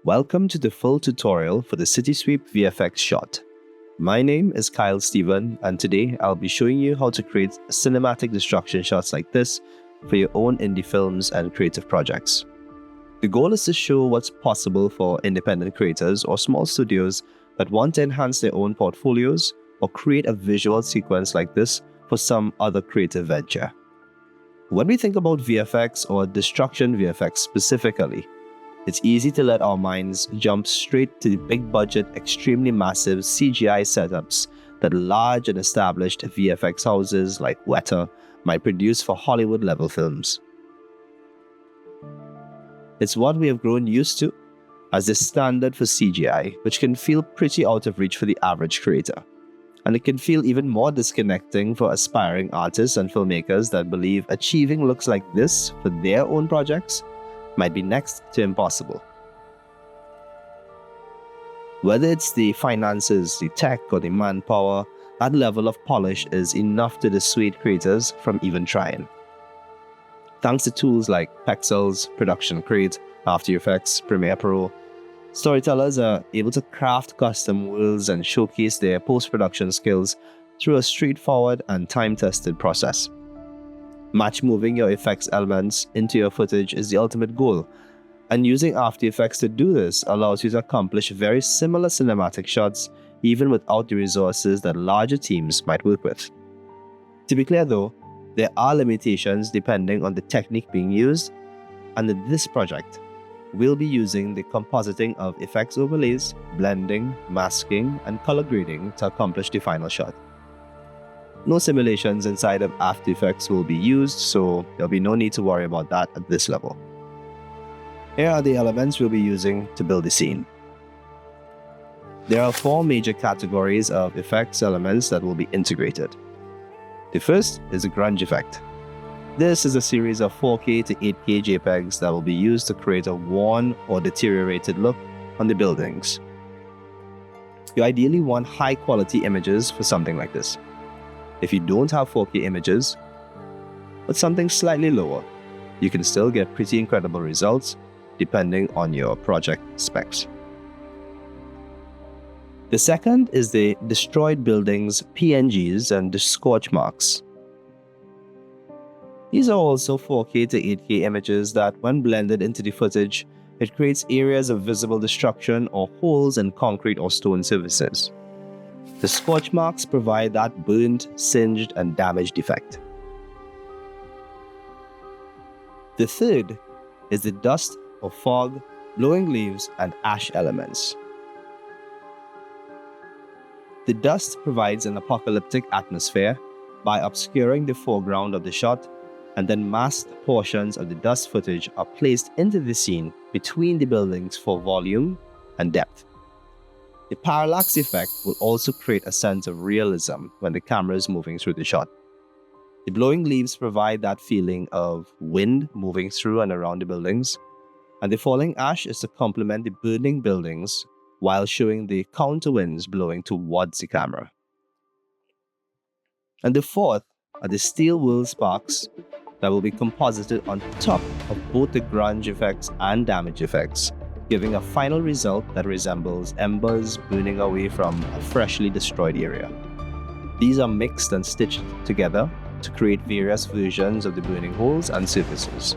Welcome to the full tutorial for the CITY SWEEP VFX SHOT. My name is Kyle Steven, and today I'll be showing you how to create cinematic destruction shots like this for your own indie films and creative projects. The goal is to show what's possible for independent creators or small studios that want to enhance their own portfolios or create a visual sequence like this for some other creative venture. When we think about VFX or Destruction VFX specifically, it's easy to let our minds jump straight to the big budget, extremely massive CGI setups that large and established VFX houses like Weta might produce for Hollywood level films. It's what we have grown used to as the standard for CGI, which can feel pretty out of reach for the average creator. And it can feel even more disconnecting for aspiring artists and filmmakers that believe achieving looks like this for their own projects might be next to impossible. Whether it's the finances, the tech, or the manpower, that level of polish is enough to dissuade creators from even trying. Thanks to tools like Pexels, Production Crate, After Effects, Premiere Pro, storytellers are able to craft custom worlds and showcase their post-production skills through a straightforward and time-tested process. Match moving your effects elements into your footage is the ultimate goal, and using After Effects to do this allows you to accomplish very similar cinematic shots even without the resources that larger teams might work with. To be clear though, there are limitations depending on the technique being used, and in this project, we'll be using the compositing of effects overlays, blending, masking, and color grading to accomplish the final shot. No simulations inside of After Effects will be used, so there'll be no need to worry about that at this level. Here are the elements we'll be using to build the scene. There are 4 major categories of effects elements that will be integrated. The first is the grunge effect. This is a series of 4K to 8K JPEGs that will be used to create a worn or deteriorated look on the buildings. You ideally want high quality images for something like this. If you don't have 4K images, but something slightly lower, you can still get pretty incredible results depending on your project specs. The second is the destroyed buildings, PNGs, and the scorch marks. These are also 4K to 8K images that, when blended into the footage, it creates areas of visible destruction or holes in concrete or stone surfaces. The scorch marks provide that burnt, singed, and damaged effect. The third is the dust or fog, blowing leaves, and ash elements. The dust provides an apocalyptic atmosphere by obscuring the foreground of the shot, and then masked portions of the dust footage are placed into the scene between the buildings for volume and depth. The parallax effect will also create a sense of realism when the camera is moving through the shot. The blowing leaves provide that feeling of wind moving through and around the buildings, and the falling ash is to complement the burning buildings while showing the counter winds blowing towards the camera. And the fourth are the steel whirl sparks that will be composited on top of both the grunge effects and damage effects, giving a final result that resembles embers burning away from a freshly destroyed area. These are mixed and stitched together to create various versions of the burning holes and surfaces.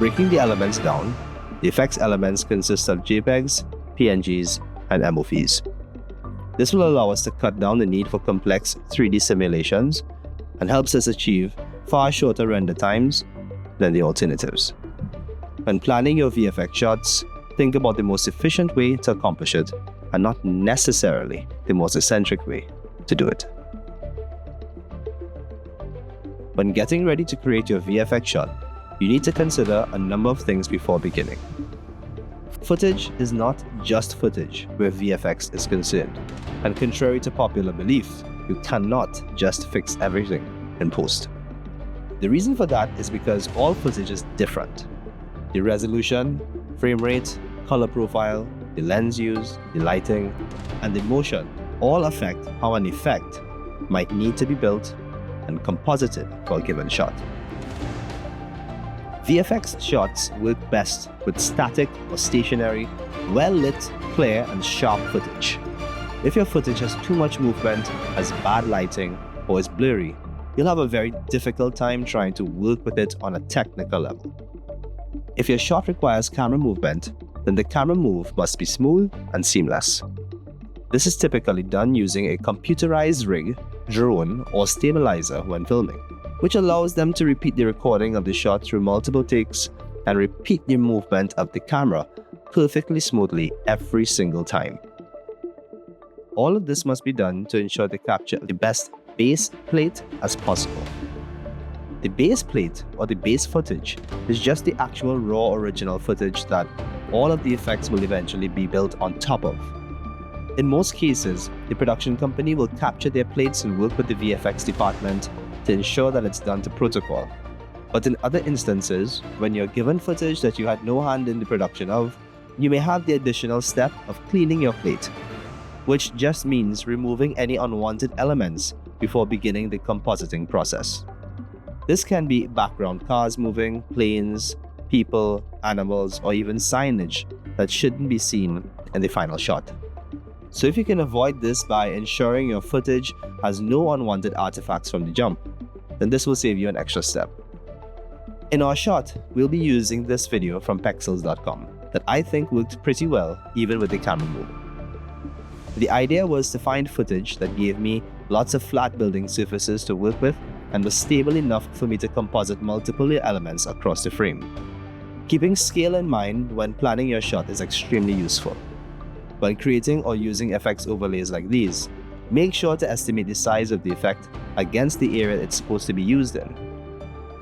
Breaking the elements down, the effects elements consist of JPEGs, PNGs, and MOVs. This will allow us to cut down the need for complex 3D simulations and helps us achieve far shorter render times than the alternatives. When planning your VFX shots, think about the most efficient way to accomplish it and not necessarily the most eccentric way to do it. When getting ready to create your VFX shot, you need to consider a number of things before beginning. Footage is not just footage where VFX is concerned, and contrary to popular belief, you cannot just fix everything in post. The reason for that is because all footage is different. The resolution, frame rate, color profile, the lens used, the lighting, and the motion all affect how an effect might need to be built and composited for a given shot. VFX shots work best with static or stationary, well-lit, clear and sharp footage. If your footage has too much movement, has bad lighting, or is blurry, you'll have a very difficult time trying to work with it on a technical level. If your shot requires camera movement, then the camera move must be smooth and seamless. This is typically done using a computerized rig, drone, or stabilizer when filming, which allows them to repeat the recording of the shot through multiple takes and repeat the movement of the camera perfectly smoothly every single time. All of this must be done to ensure they capture the best base plate as possible. The base plate or the base footage is just the actual raw original footage that all of the effects will eventually be built on top of. In most cases, the production company will capture their plates and work with the VFX department to ensure that it's done to protocol. But in other instances, when you're given footage that you had no hand in the production of, you may have the additional step of cleaning your plate, which just means removing any unwanted elements before beginning the compositing process. This can be background cars moving, planes, people, animals, or even signage that shouldn't be seen in the final shot. So if you can avoid this by ensuring your footage has no unwanted artifacts from the jump, then this will save you an extra step. In our shot, we'll be using this video from pexels.com that I think worked pretty well even with the camera move. The idea was to find footage that gave me lots of flat building surfaces to work with and was stable enough for me to composite multiple elements across the frame. Keeping scale in mind when planning your shot is extremely useful. When creating or using FX overlays like these, make sure to estimate the size of the effect against the area it's supposed to be used in.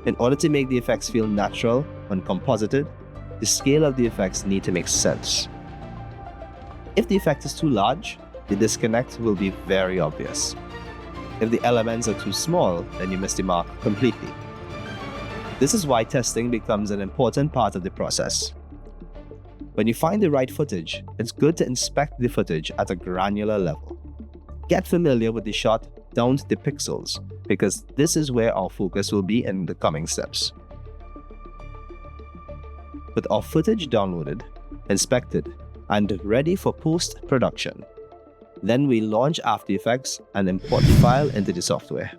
In order to make the effects feel natural when composited, the scale of the effects need to make sense. If the effect is too large, the disconnect will be very obvious. If the elements are too small, then you miss the mark completely. This is why testing becomes an important part of the process. When you find the right footage, it's good to inspect the footage at a granular level. Get familiar with the shot down to the pixels, because this is where our focus will be in the coming steps. With our footage downloaded, inspected, and ready for post-production, then we launch After Effects and import the file into the software.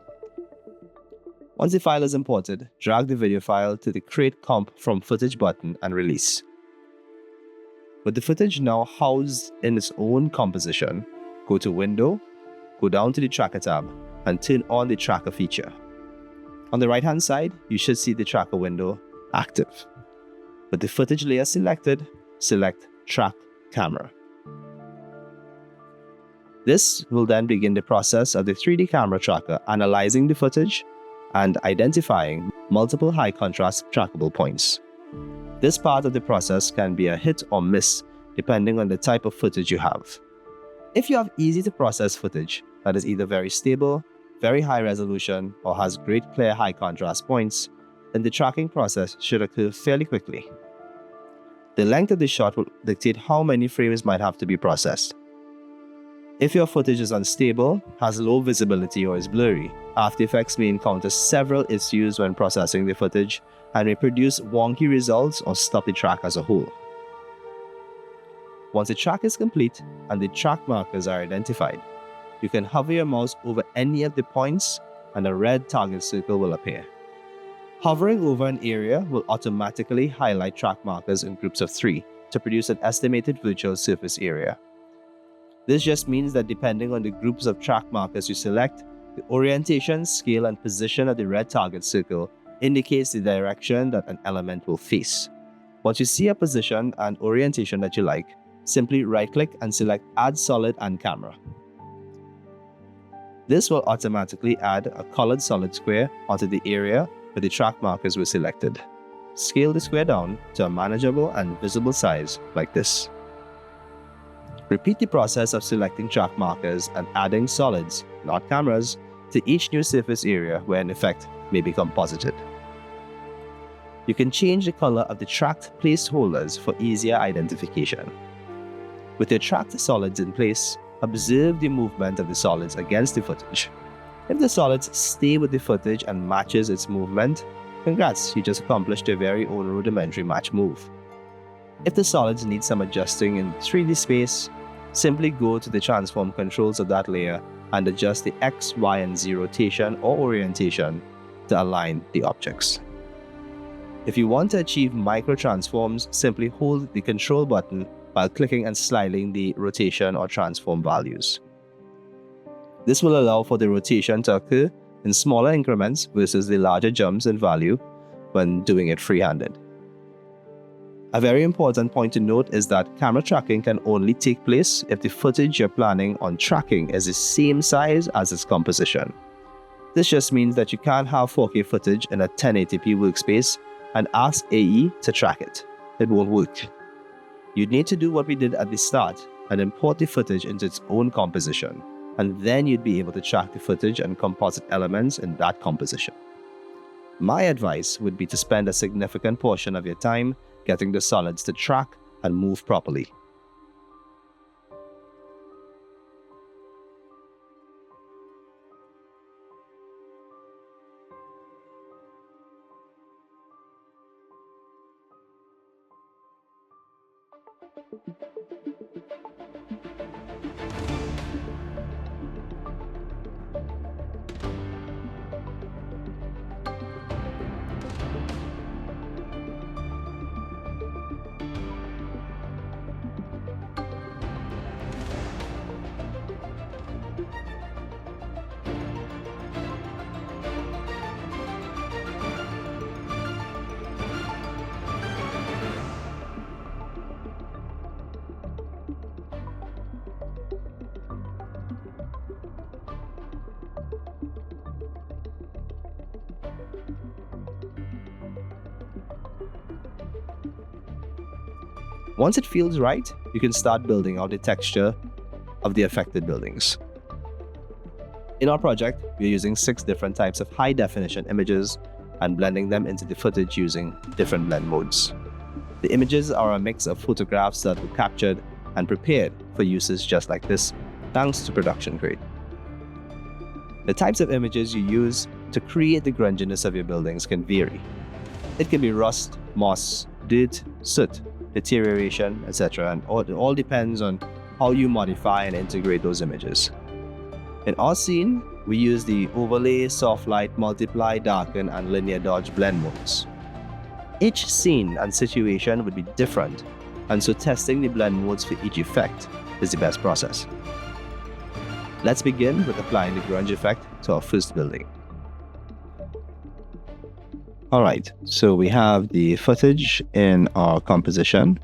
Once the file is imported, drag the video file to the Create Comp from Footage button and release. With the footage now housed in its own composition, go to Window, go down to the Tracker tab, and turn on the Tracker feature. On the right-hand side, you should see the Tracker window active. With the footage layer selected, select Track Camera. This will then begin the process of the 3D camera tracker analyzing the footage and identifying multiple high contrast trackable points. This part of the process can be a hit or miss depending on the type of footage you have. If you have easy to process footage that is either very stable, very high resolution, or has great clear high contrast points, then the tracking process should occur fairly quickly. The length of the shot will dictate how many frames might have to be processed. If your footage is unstable, has low visibility, or is blurry, After Effects may encounter several issues when processing the footage and may produce wonky results or stop the track as a whole. Once the track is complete and the track markers are identified, you can hover your mouse over any of the points and a red target circle will appear. Hovering over an area will automatically highlight track markers in groups of 3 to produce an estimated virtual surface area. This just means that depending on the groups of track markers you select, the orientation, scale, and position of the red target circle indicates the direction that an element will face. Once you see a position and orientation that you like, simply right-click and select Add Solid and Camera. This will automatically add a colored solid square onto the area where the track markers were selected. Scale the square down to a manageable and visible size like this. Repeat the process of selecting track markers and adding solids, not cameras, to each new surface area where an effect may be composited. You can change the color of the tracked placeholders for easier identification. With your tracked solids in place, observe the movement of the solids against the footage. If the solids stay with the footage and matches its movement, congrats, you just accomplished your very own rudimentary match move. If the solids need some adjusting in 3D space, simply go to the transform controls of that layer and adjust the X, Y, and Z rotation or orientation to align the objects. If you want to achieve micro transforms, simply hold the control button while clicking and sliding the rotation or transform values. This will allow for the rotation to occur in smaller increments versus the larger jumps in value when doing it free-handed. A very important point to note is that camera tracking can only take place if the footage you're planning on tracking is the same size as its composition. This just means that you can't have 4K footage in a 1080p workspace and ask AE to track it. It won't work. You'd need to do what we did at the start and import the footage into its own composition, and then you'd be able to track the footage and composite elements in that composition. My advice would be to spend a significant portion of your time getting the solids to track and move properly. Once it feels right, you can start building out the texture of the affected buildings. In our project, we're using 6 different types of high-definition images and blending them into the footage using different blend modes. The images are a mix of photographs that were captured and prepared for uses just like this, thanks to production grade. The types of images you use to create the grunginess of your buildings can vary. It can be rust, moss, dirt, soot, deterioration, etc. And it all depends on how you modify and integrate those images. In our scene, we use the overlay, soft light, multiply, darken, and linear dodge blend modes. Each scene and situation would be different, and so testing the blend modes for each effect is the best process. Let's begin with applying the grunge effect to our first building. Alright, so we have the footage in our composition.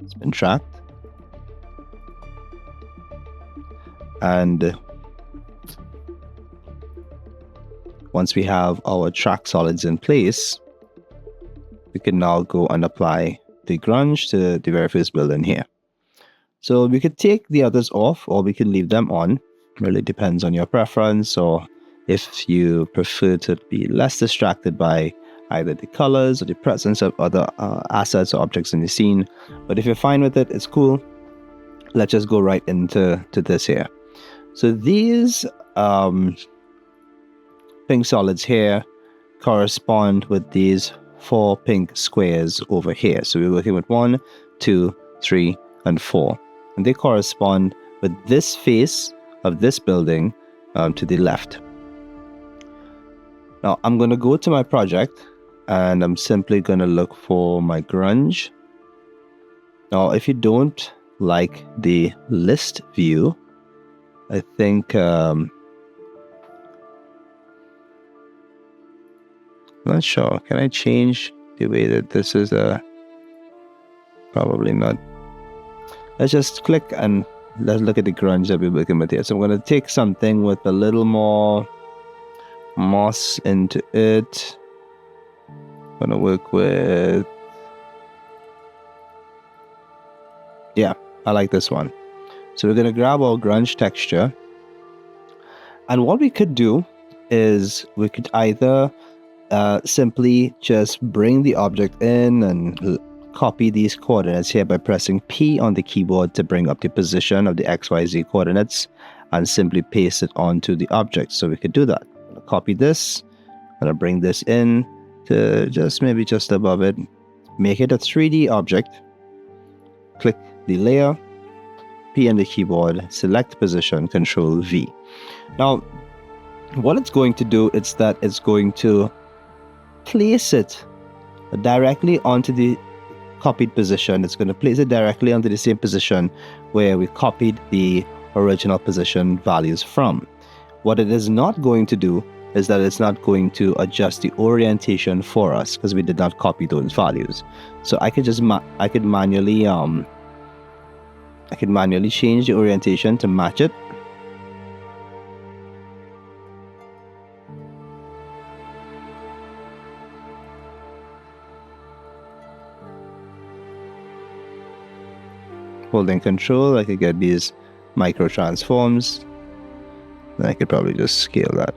It's been tracked. And once we have our track solids in place, we can now go and apply the grunge to the very first building here. So we could take the others off or we can leave them on. Really depends on your preference, or if you prefer to be less distracted by either the colors or the presence of other assets or objects in the scene. But if you're fine with it, it's cool. Let's just go right into this here. So these pink solids here correspond with these 4 pink squares over here. So we're working with 1, 2, 3, and 4. And they correspond with this face of this building to the left. Now I'm going to go to my project and I'm simply going to look for my grunge. Now if you don't like the list view, I think I'm not sure. Can I change the way that this is? Probably not. Let's just click and let's look at the grunge that we're working with here. So I'm going to take something with a little more moss into it. I'm going to work with... yeah, I like this one. So we're going to grab our grunge texture. And what we could do is we could either simply just bring the object in and copy these coordinates here by pressing P on the keyboard to bring up the position of the XYZ coordinates and simply paste it onto the object. So we could do that. I'm gonna copy this. I'm gonna bring this in to maybe just above it. Make it a 3D object. Click the layer, P on the keyboard, select position, Control V. Now, what it's going to do is that it's going to place it directly onto the copied position. It's going to place it directly onto the same position where we copied the original position values from. What it is not going to do is that it's not going to adjust the orientation for us because we did not copy those values. So I could just I could manually change the orientation to match it. Holding Control, I could get these micro transforms. Then I could probably just scale that.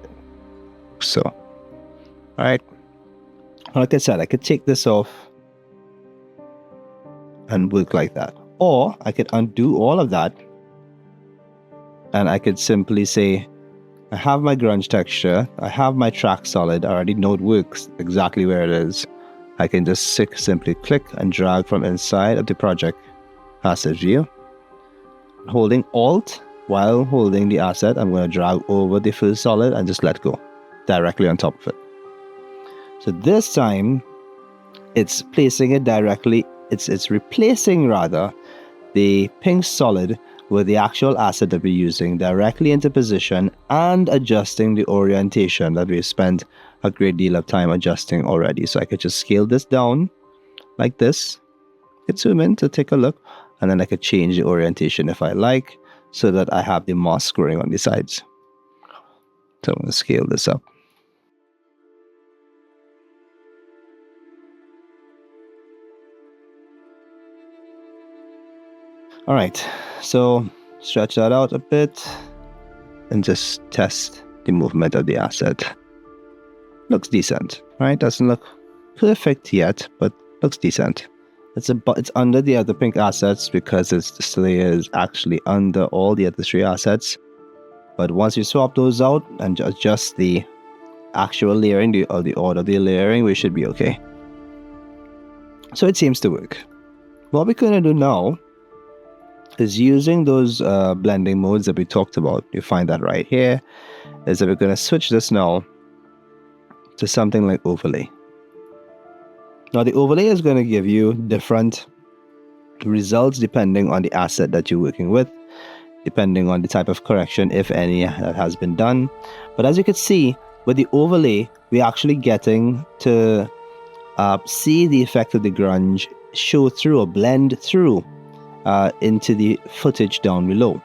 So, all right. Like I said, I could take this off and work like that. Or I could undo all of that and I could simply say, I have my grunge texture, I have my track solid, I already know it works exactly where it is. I can just simply click and drag from inside of the project asset view. Holding Alt while holding the asset, I'm going to drag over the first solid and just let go directly on top of it. So this time it's placing it directly, it's replacing rather the pink solid with the actual asset that we're using directly into position and adjusting the orientation that we've spent a great deal of time adjusting already. So I could just scale this down like this. I could zoom in to take a look, and then I could change the orientation if I like, so that I have the moss growing on the sides. So I'm going to scale this up. All right, so stretch that out a bit and just test the movement of the asset. Looks decent, right? Doesn't look perfect yet, but looks decent. It's under the other pink assets because this layer is actually under all the other three assets. But once you swap those out and adjust the actual layering, or the order of the layering, we should be okay. So it seems to work. What we're going to do now is using those blending modes that we talked about. You find that right here. Is that we're going to switch this now to something like overlay. Now the overlay is going to give you different results depending on the asset that you're working with, depending on the type of correction, if any, that has been done. But as you can see, with the overlay, we're actually getting to see the effect of the grunge show through or blend through into the footage down below.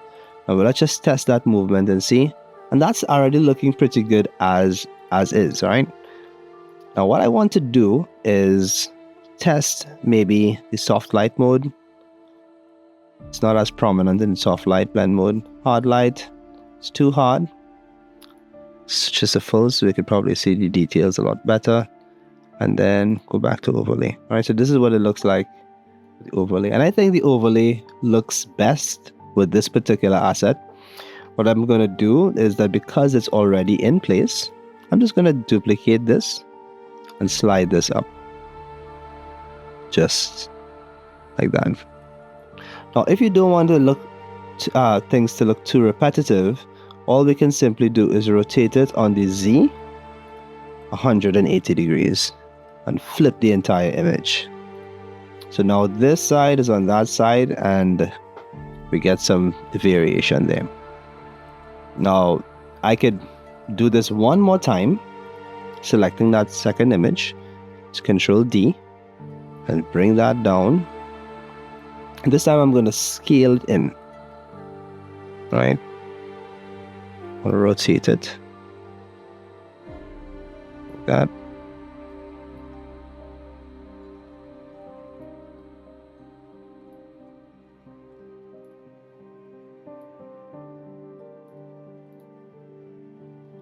Now let's just test that movement and see. And that's already looking pretty good as is, right? Now what I want to do is test maybe the soft light mode. It's not as prominent in soft light blend mode. Hard light, it's too hard. Switch to full so we could probably see the details a lot better. And then go back to overlay. All right, so this is what it looks like with the overlay. And I think the overlay looks best with this particular asset. What I'm going to do is that because it's already in place, I'm just going to duplicate this and slide this up. Just like that. Now, if you don't want to look things to look too repetitive, all we can simply do is rotate it on the Z 180 degrees and flip the entire image. So now this side is on that side and we get some variation there. Now I could do this one more time, selecting that second image. It's Control D and bring that down. And this time I'm going to scale it in. All right, I'll rotate it like that.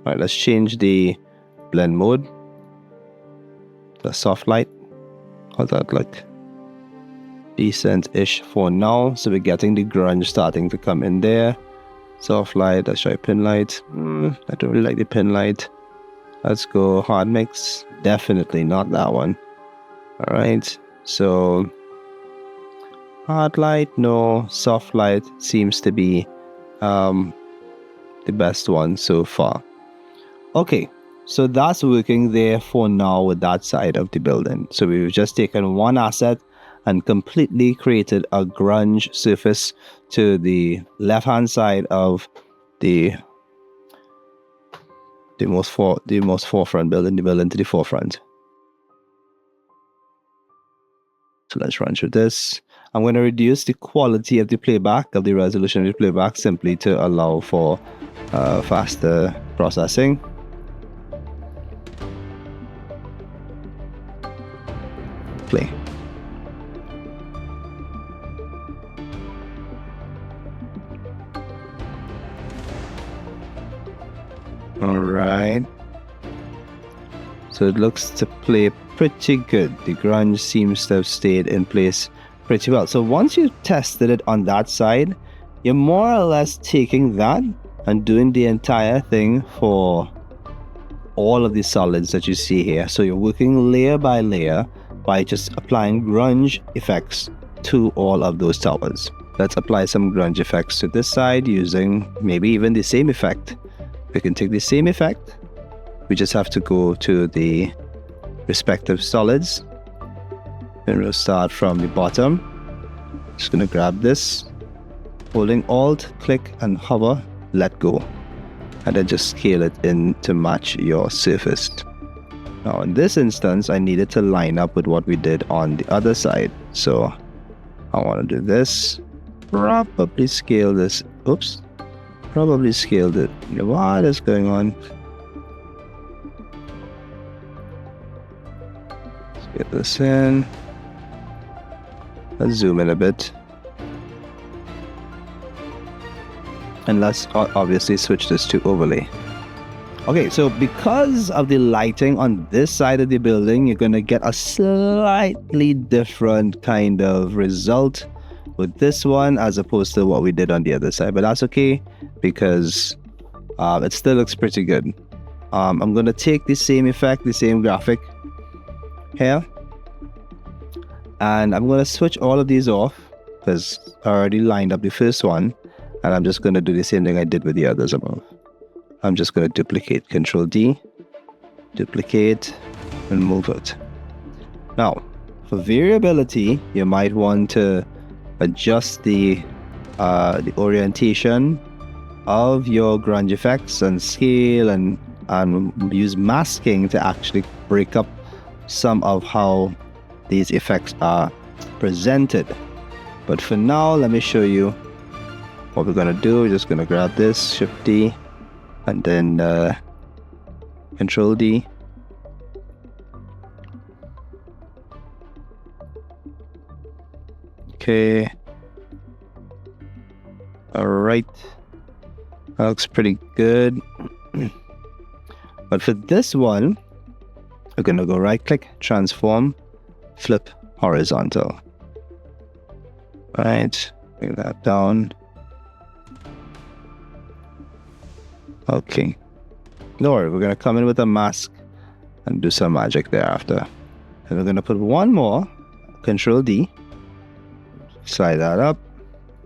All right, let's change the blend mode, the soft light. How's that look? decent-ish for now. So we're getting the grunge starting to come in there. Soft light, let's try pin light. I don't really like the pin light. Let's go hard mix. Definitely not that one. Alright, so hard light, no. Soft light seems to be the best one so far. Okay, so that's working there for now with that side of the building. So we've just taken one asset and completely created a grunge surface to the left-hand side of the most forefront building, the building to the forefront. So let's run through this. I'm going to reduce the quality of the playback, of the resolution of the playback, simply to allow for faster processing. Play. Alright. So it looks to play pretty good. The grunge seems to have stayed in place pretty well. So once you've tested it on that side, you're more or less taking that and doing the entire thing for all of the solids that you see here. So you're working layer by layer by just applying grunge effects to all of those towers. Let's apply some grunge effects to this side using maybe even the same effect. We can take the same effect. We just have to go to the respective solids. And we'll start from the bottom. Just gonna grab this, holding Alt, click and hover, let go. And then just scale it in to match your surface. Now in this instance, I needed to line up with what we did on the other side. So I want to do this, probably scale this, probably scaled it. What is going on? Let's get this in. Let's zoom in a bit. And let's obviously switch this to overlay. Okay, so because of the lighting on this side of the building, you're going to get a slightly different kind of result with this one as opposed to what we did on the other side. But that's okay because it still looks pretty good. I'm going to take the same effect, the same graphic here. And I'm going to switch all of these off because I already lined up the first one. And I'm just going to do the same thing I did with the others above. I'm just going to duplicate, Control D, duplicate, and move it. Now, for variability, you might want to adjust the orientation of your grunge effects and scale and use masking to actually break up some of how these effects are presented. But for now, let me show you what we're going to do. We're just going to grab this, Shift D, and then Control D. Okay. Alright. That looks pretty good. But for this one, we're going to go right click, transform, flip horizontal. Right. Bring that down. Okay. Don't worry, we're going to come in with a mask and do some magic thereafter. And we're going to put one more, Control D, slide that up,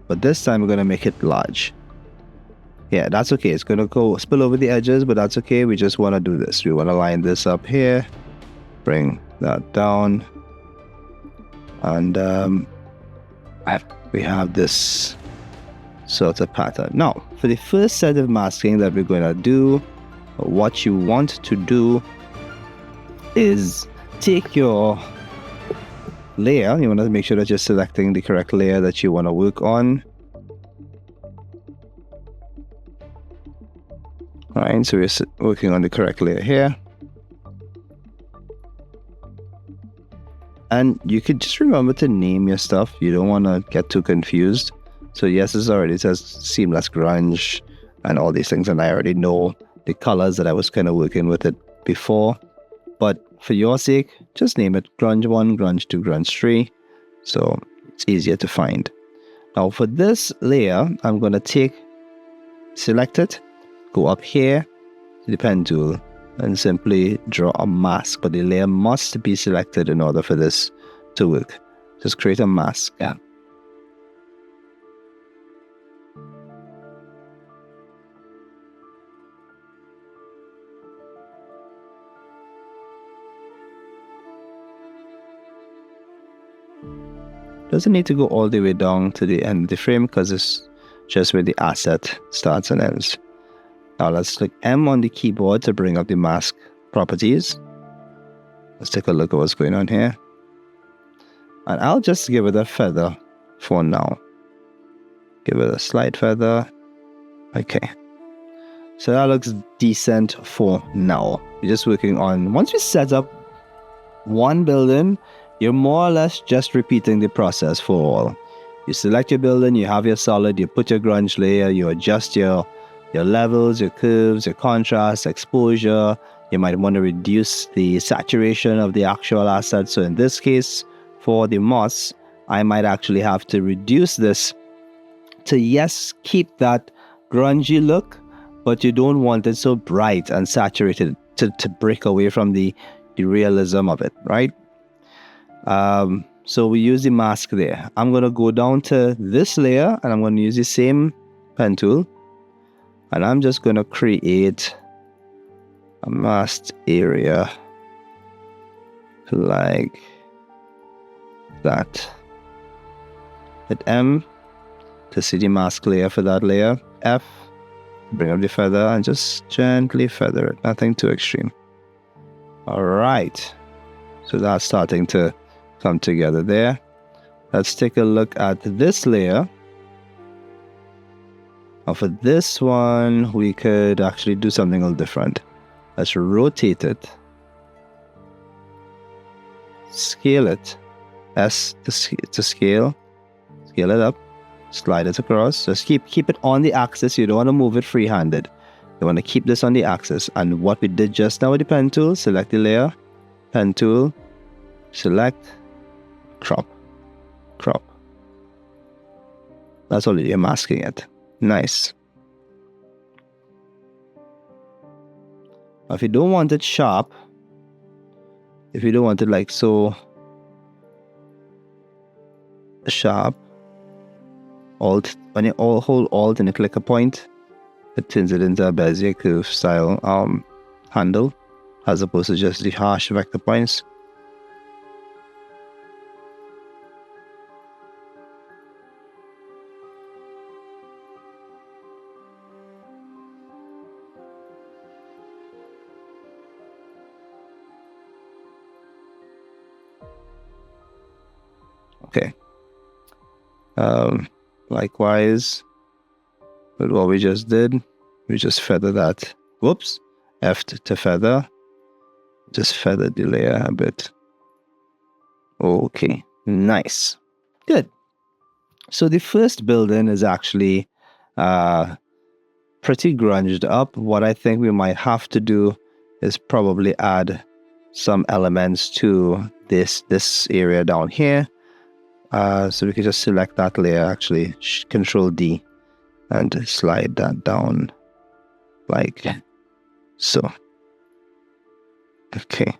but this time we're going to make it large. Yeah, that's okay. It's going to go spill over the edges, but that's okay. We just want to do this. We want to line this up here, bring that down, and we have this sort of pattern. Now, for the first set of masking that we're going to do, what you want to do is take your layer. You want to make sure that you're selecting the correct layer that you want to work on. Alright, so we're working on the correct layer here. And you could just remember to name your stuff. You don't want to get too confused. So yes, it says seamless grunge and all these things, and I already know the colors that I was kind of working with it before. But for your sake, just name it grunge 1, grunge 2, grunge 3. So It's easier to find. Now for this layer, I'm going to select it, go up here to the pen tool, and simply draw a mask. But the layer must be selected in order for this to work. Just create a mask. Yeah. Doesn't need to go all the way down to the end of the frame because it's just where the asset starts and ends. Now let's click M on the keyboard to bring up the mask properties. Let's take a look at what's going on here. And I'll just give it a feather for now. Give it a slight feather. Okay. So that looks decent for now. We're just working on, once we set up one building, you're more or less just repeating the process for all. You select your building, you have your solid, you put your grunge layer, you adjust your levels, your curves, your contrast, exposure. You might want to reduce the saturation of the actual asset. So in this case, for the moss, I might actually have to reduce this to, yes, keep that grungy look, but you don't want it so bright and saturated to break away from the realism of it, right? So we use the mask there. I'm going to go down to this layer and I'm going to use the same pen tool. And I'm just going to create a masked area like that. Hit M to see the mask layer for that layer. F, bring up the feather and just gently feather it. Nothing too extreme. All right. So that's starting to come together there. Let's take a look at this layer. Now for this one, we could actually do something a little different. Let's rotate it. Scale it. S to scale. Scale it up. Slide it across. Just keep it on the axis. You don't want to move it free-handed. You want to keep this on the axis. And what we did just now with the pen tool, select the layer. Pen tool. Select. Crop. Crop. That's already masking it. Nice. Now if you don't want it sharp, if you don't want it like so sharp, Alt, when you hold Alt and you click a point, it turns it into a Bezier curve style handle, as opposed to just the harsh vector points. Okay. Likewise, with what we just did, we just feather that. Whoops. F to feather. Just feather the layer a bit. Okay. Nice. Good. So the first building is actually pretty grunged up. What I think we might have to do is probably add some elements to this area down here. So we can just select that layer, actually, Control D, and slide that down like so. Okay.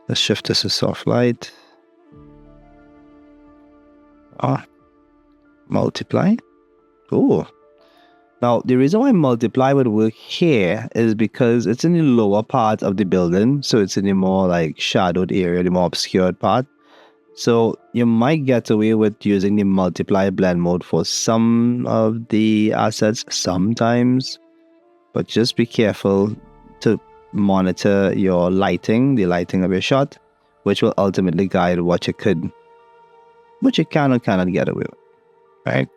Let's shift this to soft light. Multiply. Oh. Now, the reason why multiply would work here is because it's in the lower part of the building. So it's in the more like shadowed area, the more obscured part. So you might get away with using the multiply blend mode for some of the assets sometimes. But just be careful to monitor your lighting, the lighting of your shot, which will ultimately guide what you can or cannot get away with, right?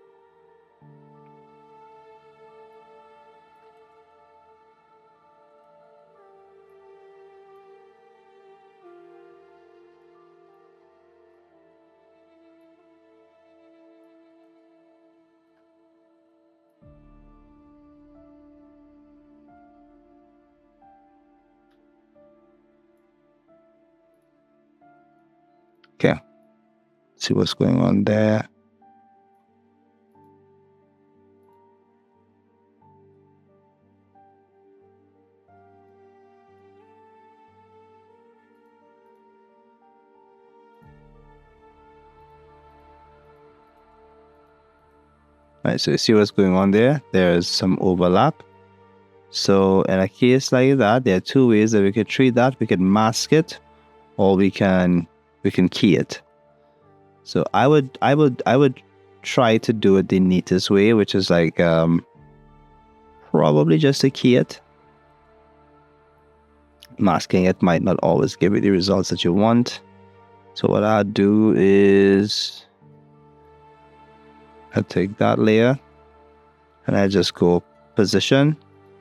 Okay, see what's going on there. Right, so you see what's going on there. There's some overlap. So in a case like that, there are two ways that we could treat that. We could mask it, or we can key it. So I would try to do it the neatest way, which is like probably just to key it. Masking it might not always give you the results that you want. So what I'll do is I take that layer and I just go position,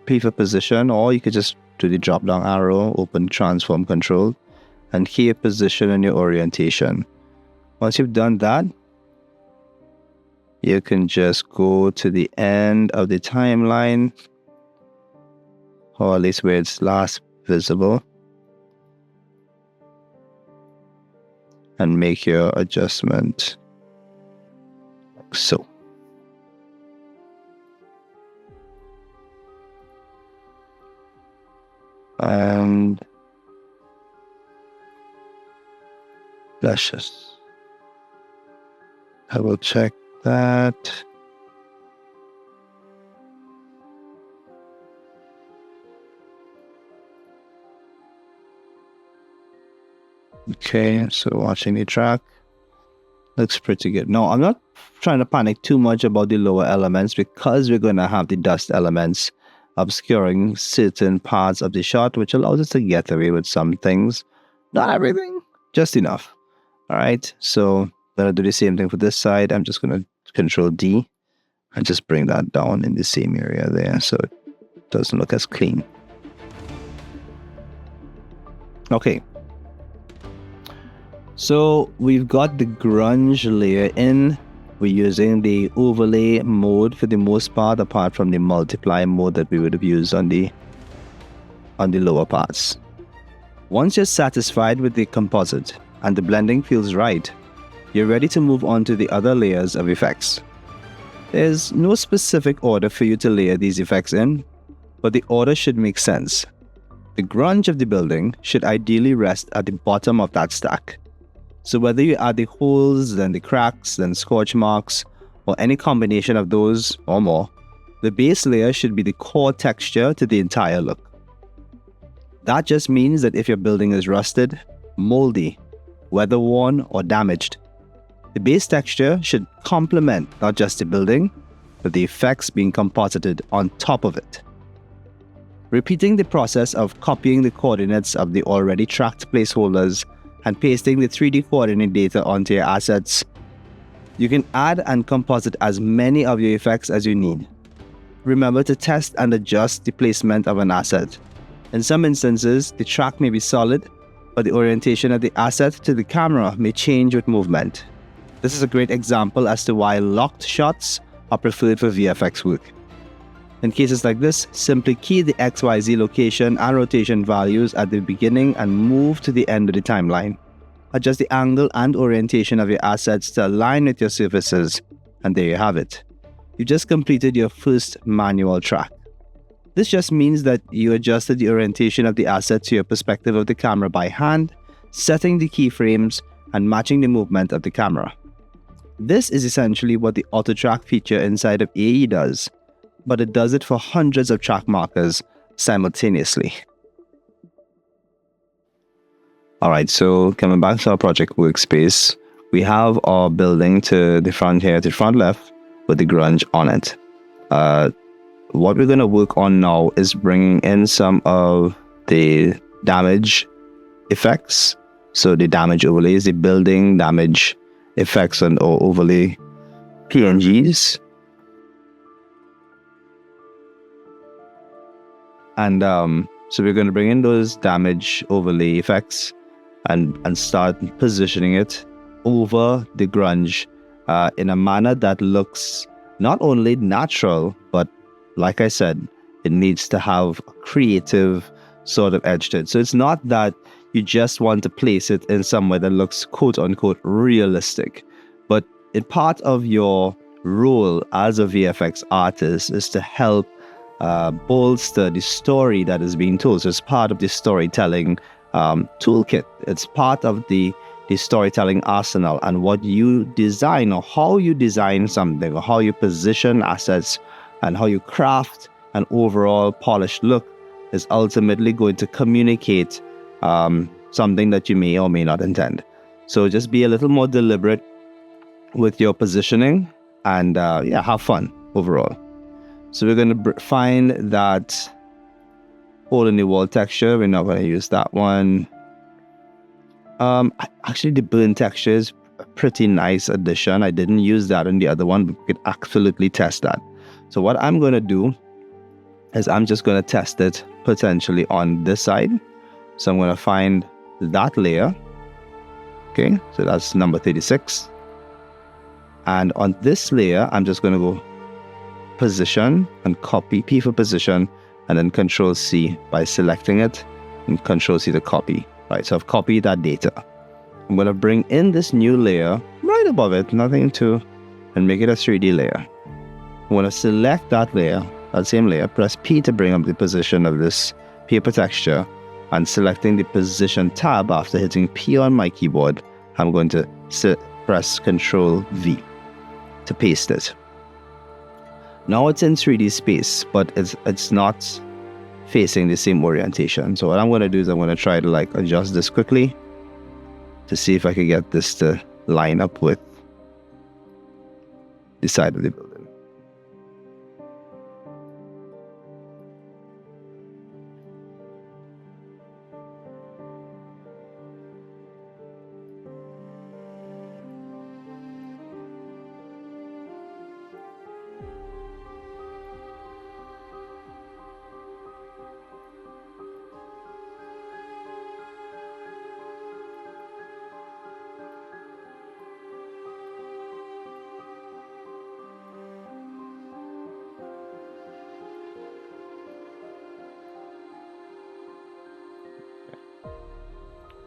P for position, or you could just do the drop down arrow, open transform control, and key your position and your orientation. Once you've done that, you can just go to the end of the timeline, or at least where it's last visible, and make your adjustment like so. And let's just double check that. Okay, so watching the track looks pretty good. No, I'm not trying to panic too much about the lower elements because we're going to have the dust elements obscuring certain parts of the shot, which allows us to get away with some things. Not everything, just enough. All right, so I'm going to do the same thing for this side. I'm just going to Control D and just bring that down in the same area there so it doesn't look as clean. Okay. So we've got the grunge layer in. We're using the overlay mode for the most part, apart from the multiply mode that we would have used on the lower parts. Once you're satisfied with the composite and the blending feels right, you're ready to move on to the other layers of effects. There's no specific order for you to layer these effects in, but the order should make sense. The grunge of the building should ideally rest at the bottom of that stack. So whether you add the holes, then the cracks, then scorch marks, or any combination of those or more, the base layer should be the core texture to the entire look. That just means that if your building is rusted, moldy, weather-worn, or damaged, the base texture should complement not just the building, but the effects being composited on top of it. Repeating the process of copying the coordinates of the already tracked placeholders and pasting the 3D coordinate data onto your assets, you can add and composite as many of your effects as you need. Remember to test and adjust the placement of an asset. In some instances, the track may be solid, but the orientation of the asset to the camera may change with movement. This is a great example as to why locked shots are preferred for VFX work. In cases like this, simply key the XYZ location and rotation values at the beginning and move to the end of the timeline. Adjust the angle and orientation of your assets to align with your surfaces, and there you have it. You just completed your first manual track. This just means that you adjusted the orientation of the asset to your perspective of the camera by hand, setting the keyframes and matching the movement of the camera. This is essentially what the auto track feature inside of AE does, but it does it for hundreds of track markers simultaneously. Alright, so coming back to our project workspace, we have our building to the front here, to the front left, with the grunge on it. What we're going to work on now is bringing in some of the damage effects. So the damage overlays, the building damage effects and or overlay PNGs. And so we're going to bring in those damage overlay effects and start positioning it over the grunge in a manner that looks not only natural, but like I said, it needs to have a creative sort of edge to it. So it's not that You just want to place it in somewhere that looks quote unquote realistic. But in part of your role as a VFX artist is to help bolster the story that is being told. So it's part of the storytelling toolkit. It's part of the storytelling arsenal, and what you design or how you design something or how you position assets and how you craft an overall polished look is ultimately going to communicate something that you may or may not intend. So just be a little more deliberate with your positioning and have fun overall. So we're going to find that hole in the wall texture. We're not going to use that one. Actually, the burn texture is a pretty nice addition. I didn't use that on the other one, but we could absolutely test that. So what I'm going to do is I'm just going to test it potentially on this side. So I'm going to find that layer. Okay, so that's number 36. And on this layer, I'm just going to go position and copy, P for position, and then Control C by selecting it, and Control C to copy. Right, so I've copied that data. I'm going to bring in this new layer right above it, nothing to, and make it a 3D layer. I'm going to select that layer, that same layer, press P to bring up the position of this paper texture, and selecting the position tab after hitting P on my keyboard, I'm going to press Control V to paste it. Now it's in 3D space, but it's not facing the same orientation. So what I'm going to do is I'm going to try to adjust this quickly to see if I can get this to line up with the side of the building.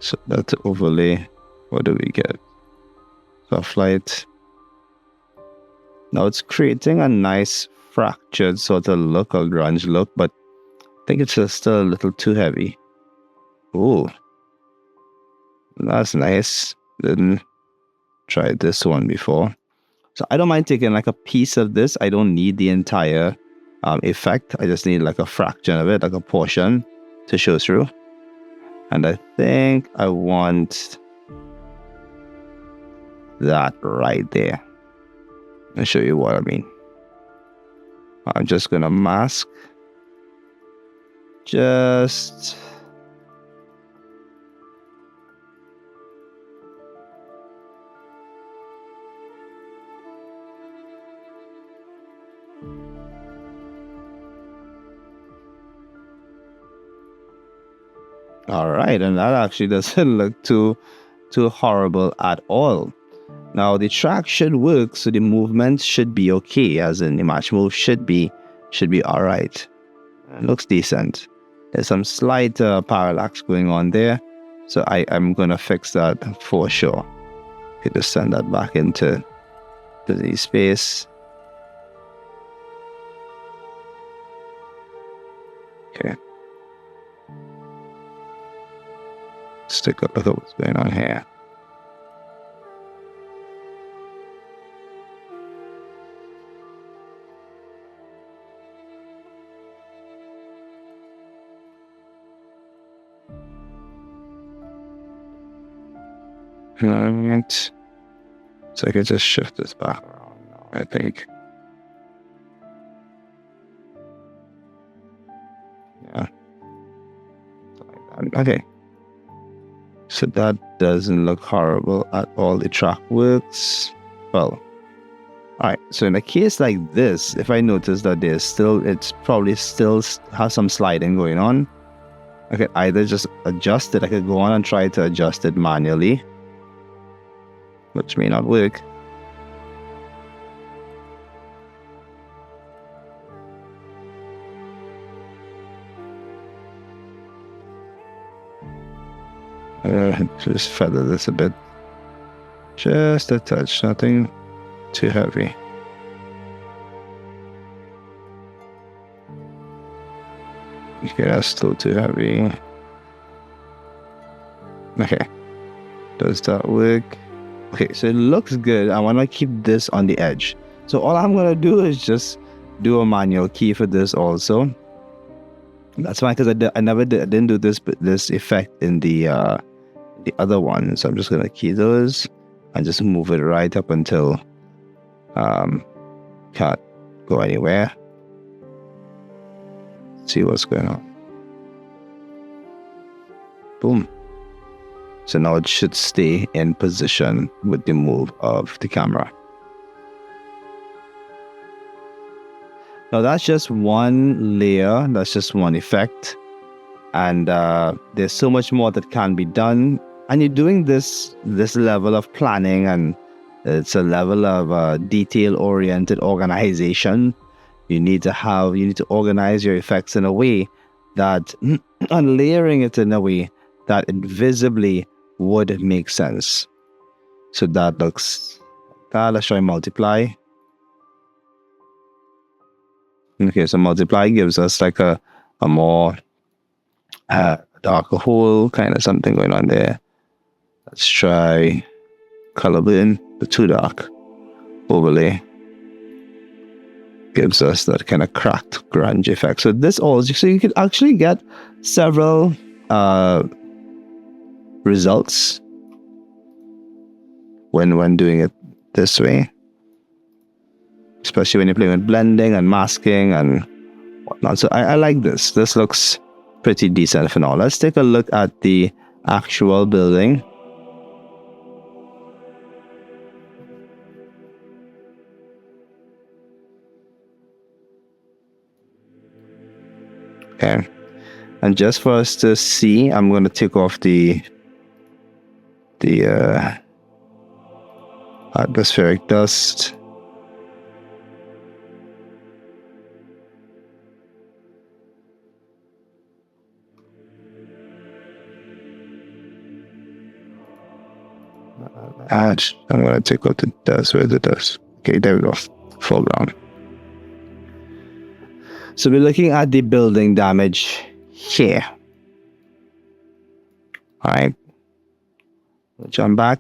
So that's overlay. What do we get? Soft light. Now it's creating a nice fractured sort of look, or grunge look, but I think it's just still a little too heavy. Oh, that's nice. Didn't try this one before. So I don't mind taking a piece of this. I don't need the entire effect. I just need a fraction of it, a portion to show through. And I think I want that right there. I'll show you what I mean. I'm just going to mask. Just... All right, and that actually doesn't look too horrible at all. Now the track should work, so the movement should be okay, as in the match move should be all right. It looks decent. There's some slight parallax going on there, so I'm gonna fix that for sure. Okay, just send that back into the space. Okay. Let's take a look at what's going on here. Alright. So I can just shift this back around now, I think. Yeah. Like that. Okay. So that doesn't look horrible at all. The track works well. Alright, so in a case like this, if I notice that it's probably still has some sliding going on, I could either just adjust it. I could go on and try to adjust it manually, which may not work. Just feather this a bit. Just a touch, nothing too heavy. Okay, that's still too heavy. Okay, does that work? Okay, so it looks good. I want to keep this on the edge. So all I'm gonna do is just do a manual key for this also. That's fine, because I didn't do this effect in the other one. So I'm just gonna key those and just move it right up until can't go anywhere. See what's going on. Boom. So now it should stay in position with the move of the camera. Now that's just one layer, that's just one effect. And there's so much more that can be done. And you're doing this level of planning, and it's a level of detail-oriented organization. You need to organize your effects in a way that, and layering it in a way that it visibly would make sense. So that looks, let's try multiply. Okay, so multiply gives us like a more darker hole, kind of something going on there. Let's try color blend, but too dark. Overlay gives us that kind of cracked grunge effect. So this also, so you could actually get several results when doing it this way, especially when you're playing with blending and masking and whatnot. So I like this. This looks pretty decent for now. Let's take a look at the actual building. Okay, and just for us to see, I'm going to take off the atmospheric dust. And I'm going to take out the dust. Where's the dust? Okay, there we go. Foreground. So we're looking at the building damage here. All right. Jump back.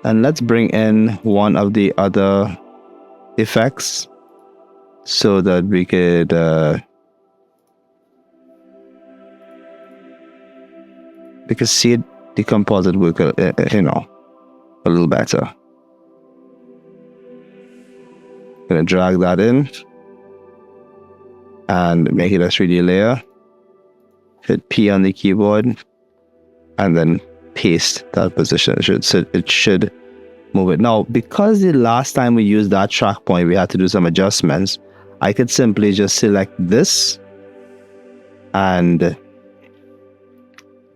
And let's bring in one of the other effects so that we could see the composite work, a little better. Gonna drag that in and make it a 3D layer. Hit P on the keyboard and then paste that position. It should move it. Now, because the last time we used that track point, we had to do some adjustments. I could simply just select this and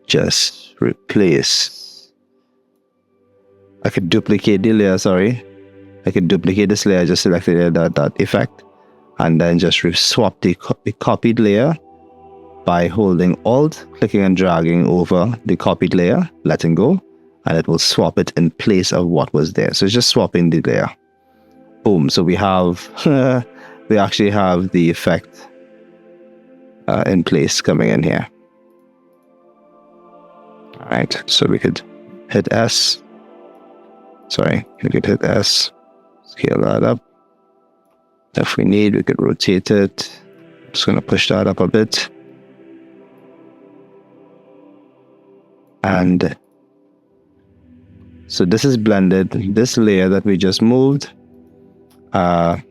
just replace. I could duplicate the layer, I could duplicate this layer, just select that effect, and then just swap the copied layer by holding Alt, clicking and dragging over the copied layer, letting go, and it will swap it in place of what was there. So it's just swapping the layer. Boom. So we have, we actually have the effect in place coming in here. All right. So we could hit S. We could hit S. Scale that up. If we need, we could rotate it. I'm just going to push that up a bit. And so this is blended. This layer that we just moved, right,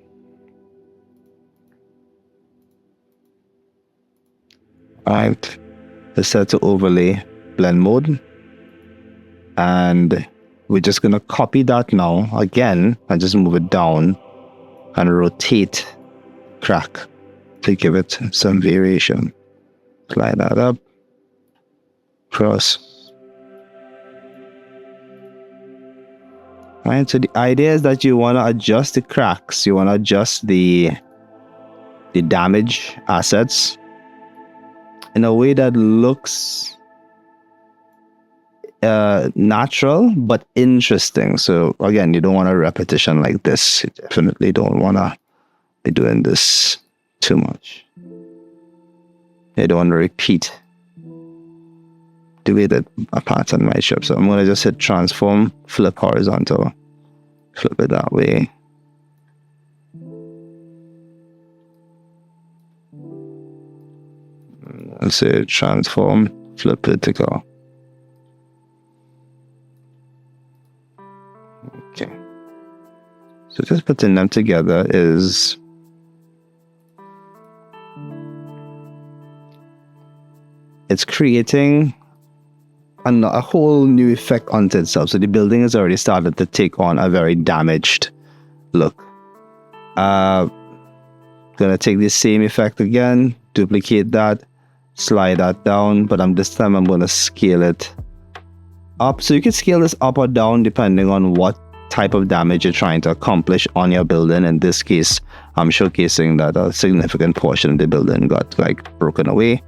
is set to overlay blend mode. And we're just going to copy that now again and just move it down and rotate crack to give it some variation. Slide that up, cross. Right, so the idea is that you want to adjust the cracks, you want to adjust the damage assets in a way that looks natural but interesting. So again, you don't want a repetition like this. You definitely don't want to be doing this too much. You don't want to repeat the way that a pattern might show up. So I'm going to just hit transform, flip horizontal, flip it that way. I'll say transform, flip vertical. Okay. So just putting them together is it's creating a whole new effect onto itself. So the building has already started to take on a very damaged look. Gonna take the same effect again, duplicate that, slide that down, but this time I'm gonna scale it up. So you can scale this up or down depending on what type of damage you're trying to accomplish on your building. In this case, I'm showcasing that a significant portion of the building got broken away.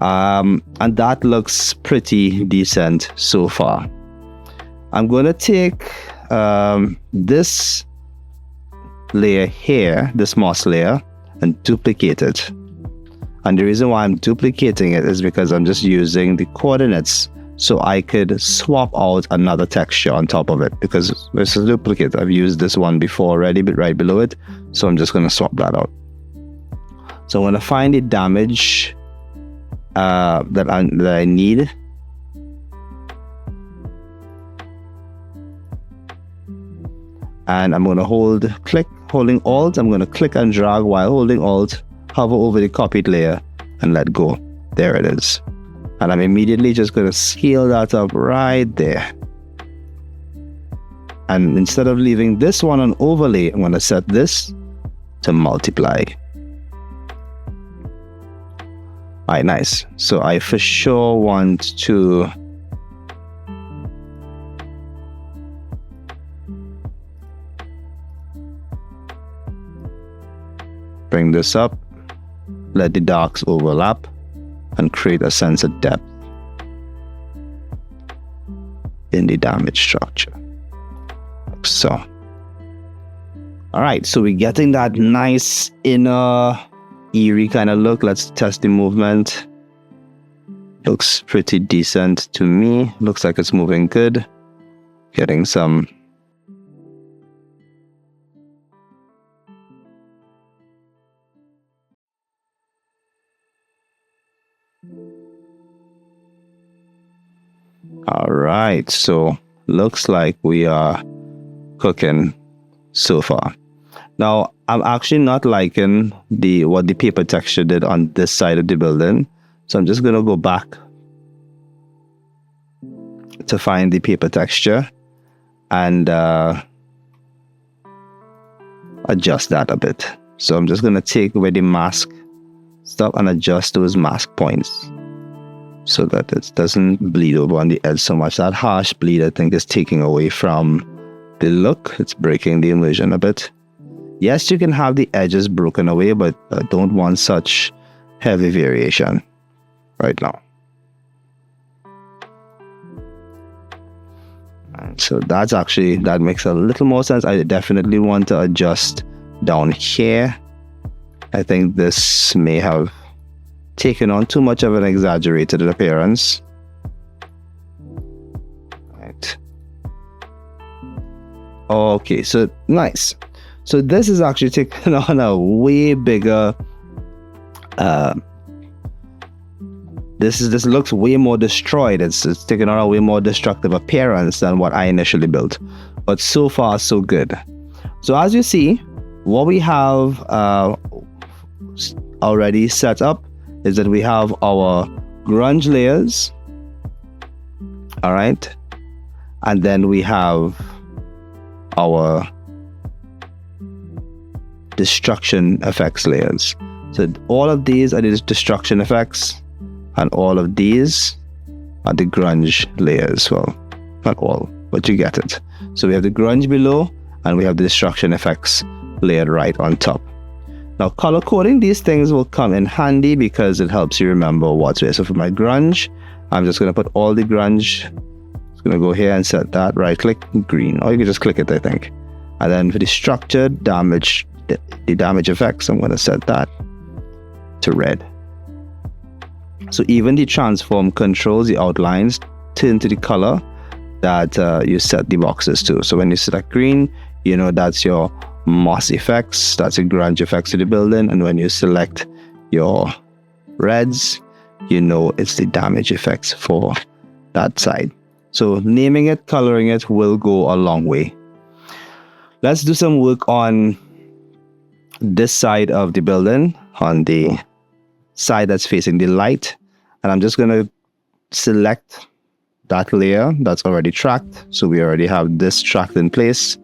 And that looks pretty decent so far. I'm going to take this layer here, this moss layer, and duplicate it. And the reason why I'm duplicating it is because I'm just using the coordinates so I could swap out another texture on top of it, because this is a duplicate. I've used this one before already, but right below it. So I'm just going to swap that out. So I'm going to find the damage that I need. And I'm going to holding Alt. I'm going to click and drag while holding Alt, hover over the copied layer and let go. There it is. And I'm immediately just going to scale that up right there. And instead of leaving this one on overlay, I'm going to set this to multiply. Alright, nice. So I for sure want to bring this up, let the darks overlap, and create a sense of depth in the damage structure. Like so. Alright, so we're getting that nice inner eerie kind of look. Let's test the movement. Looks pretty decent to me. Looks like it's moving good. Getting some all right, so looks like we are cooking so far. Now, I'm actually not liking what the paper texture did on this side of the building. So I'm just going to go back to find the paper texture and adjust that a bit. So I'm just going to take away the mask stuff and adjust those mask points so that it doesn't bleed over on the edge so much. That harsh bleed, I think, is taking away from the look. It's breaking the immersion a bit. Yes, you can have the edges broken away, but I don't want such heavy variation right now. And so that makes a little more sense. I definitely want to adjust down here. I think this may have taken on too much of an exaggerated appearance. Right. Okay, so nice. So this is actually taking on a way bigger this looks way more destroyed. It's taking on a way more destructive appearance than what I initially built. But so far so good. So as you see, what we have already set up is that we have our grunge layers. All right. And then we have our destruction effects layers. So all of these are the destruction effects, and all of these are the grunge layers. Well, not all, but you get it. So we have the grunge below, and we have the destruction effects layered right on top. Now, color coding these things will come in handy because it helps you remember what's where. So for my grunge, I'm just going to put all the grunge. Just going to go here and set that, right click, green, or you can just click it, I think. And then for the structured damage, the damage effects, I'm going to set that to red. So even the transform controls, the outlines, turn to the color that you set the boxes to. So when you select green, you know that's your moss effects, that's your grunge effects to the building. And when you select your reds, you know it's the damage effects for that side. So naming it, coloring it will go a long way. Let's do some work on this side of the building, on the side that's facing the light. And I'm just going to select that layer that's already tracked. So we already have this tracked in place.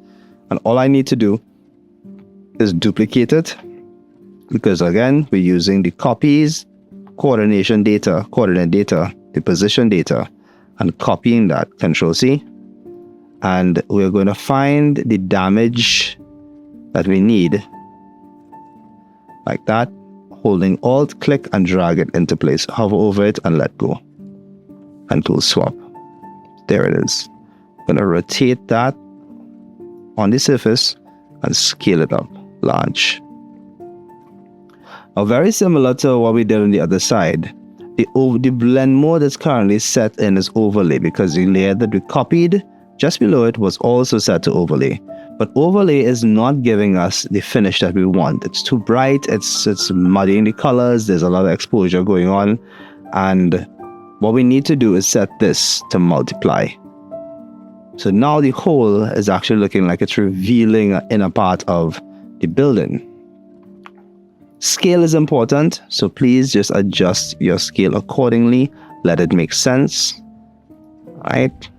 And all I need to do is duplicate it, because again, we're using the copies, coordinate data, the position data, and copying that, Control C. And we're going to find the damage that we need, like that, holding Alt, click, and drag it into place. Hover over it and let go. And tool swap. There it is. I'm going to rotate that on the surface and scale it up large. Now, very similar to what we did on the other side, the blend mode is currently set in as overlay, because the layer that we copied just below it was also set to overlay. But overlay is not giving us the finish that we want. It's too bright, it's muddying the colors, there's a lot of exposure going on. And what we need to do is set this to multiply. So now the whole is actually looking like it's revealing an inner part of the building. Scale is important, so please just adjust your scale accordingly. Let it make sense. Right?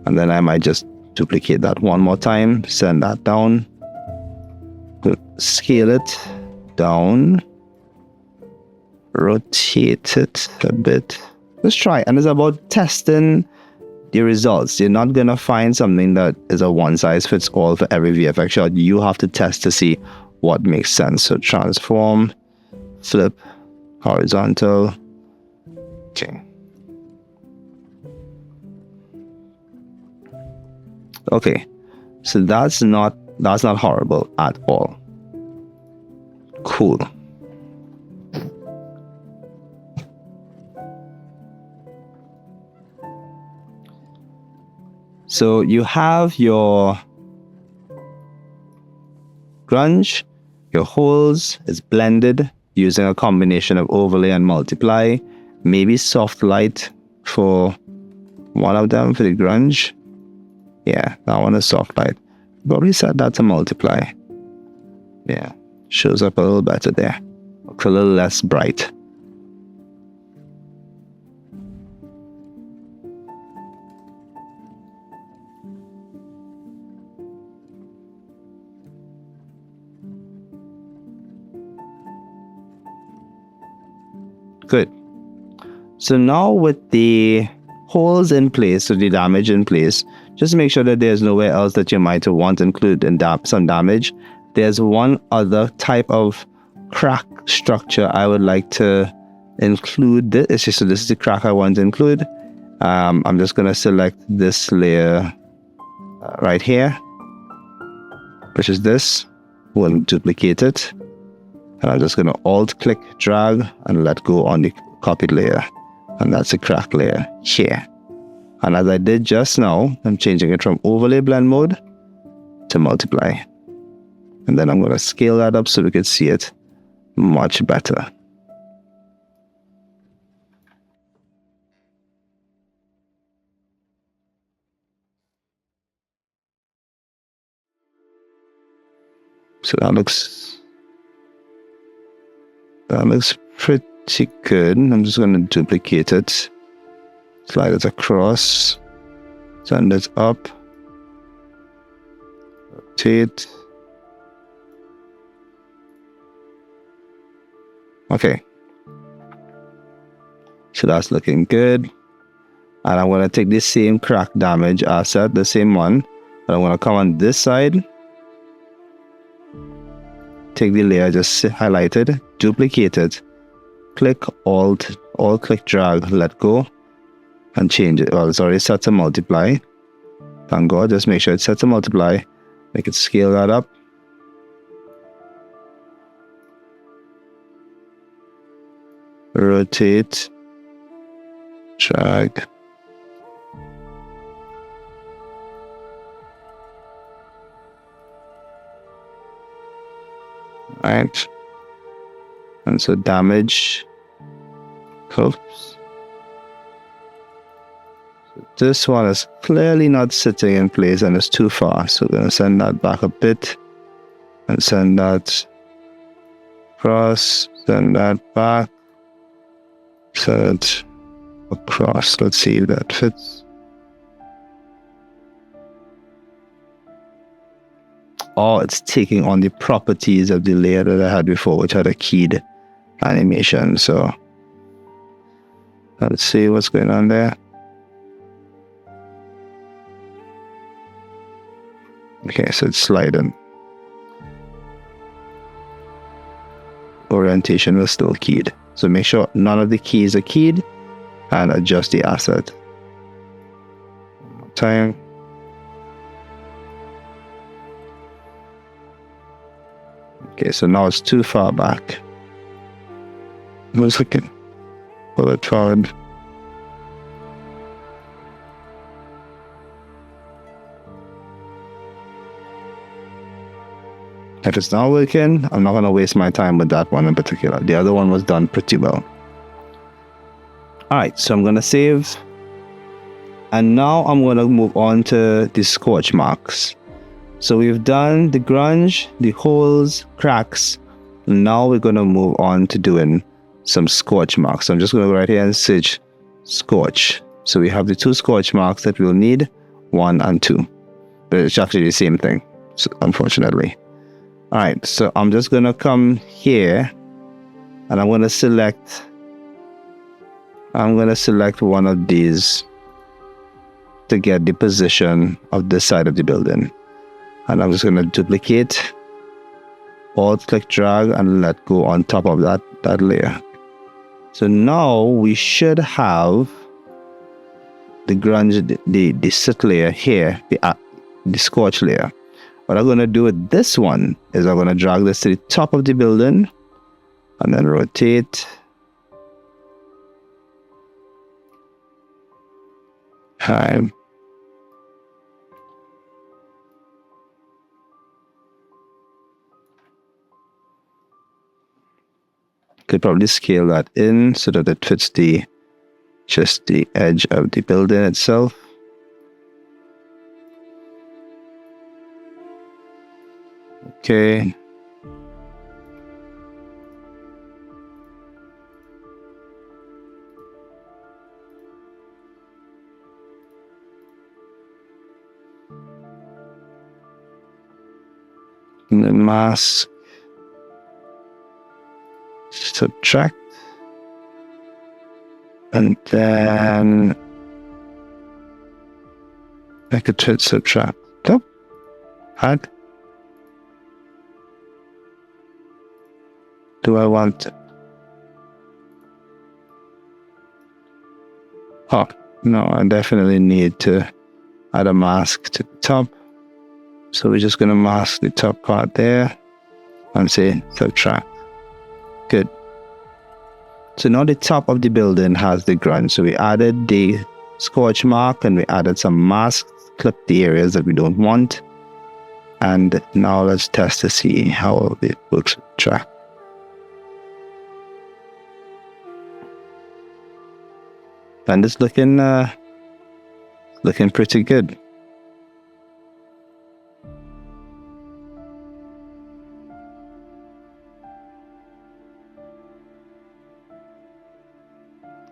And then I might just duplicate that one more time, send that down, scale it down, rotate it a bit. Let's try. And it's about testing the results. You're not going to find something that is a one-size-fits-all for every VFX shot. You have to test to see what makes sense. So transform, flip, horizontal. Okay. Okay. So that's not horrible at all. Cool. So you have your grunge, your holes is blended using a combination of overlay and multiply. Maybe soft light for one of them for the grunge. Yeah, that one is soft light. Probably set that to multiply. Yeah, shows up a little better there. Looks a little less bright. Good. So now with the holes in place, so the damage in place, just make sure that there's nowhere else that you might want to include in some damage. There's one other type of crack structure I would like to include. So this is the crack I want to include. I'm just going to select this layer right here, which is this. We'll duplicate it. And I'm just going to Alt-click, drag, and let go on the copied layer. And that's a crack layer here. And as I did just now, I'm changing it from overlay blend mode to multiply. And then I'm going to scale that up so we can see it much better. So that looks pretty good. I'm just going to duplicate it, slide it across, send it up, rotate. Okay. So that's looking good. And I'm going to take this same crack damage asset, the same one, but I'm going to come on this side, take the layer just highlighted, duplicate it, click Alt, click drag, let go, and change it. Well, it's already set to multiply. Thank God, just make sure it's set to multiply. Make it scale that up. Rotate, drag. Right. And so damage, oops. So this one is clearly not sitting in place and it's too far. So we're going to send that back a bit and send that across, send that back, send it across. Let's see if that fits. Oh, it's taking on the properties of the layer that I had before, which had a keyed animation. So let's see what's going on there. Okay, so it's sliding. Orientation was still keyed. So make sure none of the keys are keyed and adjust the asset. One more time. Okay, so now it's too far back. I was looking. Pull it forward. If it's not working, I'm not going to waste my time with that one in particular. The other one was done pretty well. Alright, so I'm going to save. And now I'm going to move on to the scorch marks. So we've done the grunge, the holes, cracks. Now we're going to move on to doing some scorch marks. So I'm just going to go right here and search scorch. So we have the two scorch marks that we'll need, 1 and 2. But it's actually the same thing, so unfortunately. Alright, so I'm just going to come here and I'm going to select one of these to get the position of this side of the building. And I'm just going to duplicate, Alt click drag and let go on top of that layer. So now we should have the grunge, the soot layer here, the scorch layer. What I'm going to do with this one is I'm going to drag this to the top of the building and then rotate. Time. Could probably scale that in so that it fits just the edge of the building itself. Okay. And then mask. Subtract. And then I could hit subtract. Nope. Add. Do I want it? Oh, no, I definitely need to add a mask to the top. So we're just going to mask the top part there and say subtract. Good. So now the top of the building has the grunge. So we added the scorch mark and we added some masks, clipped the areas that we don't want. And now let's test to see how it works with track. And it's looking pretty good.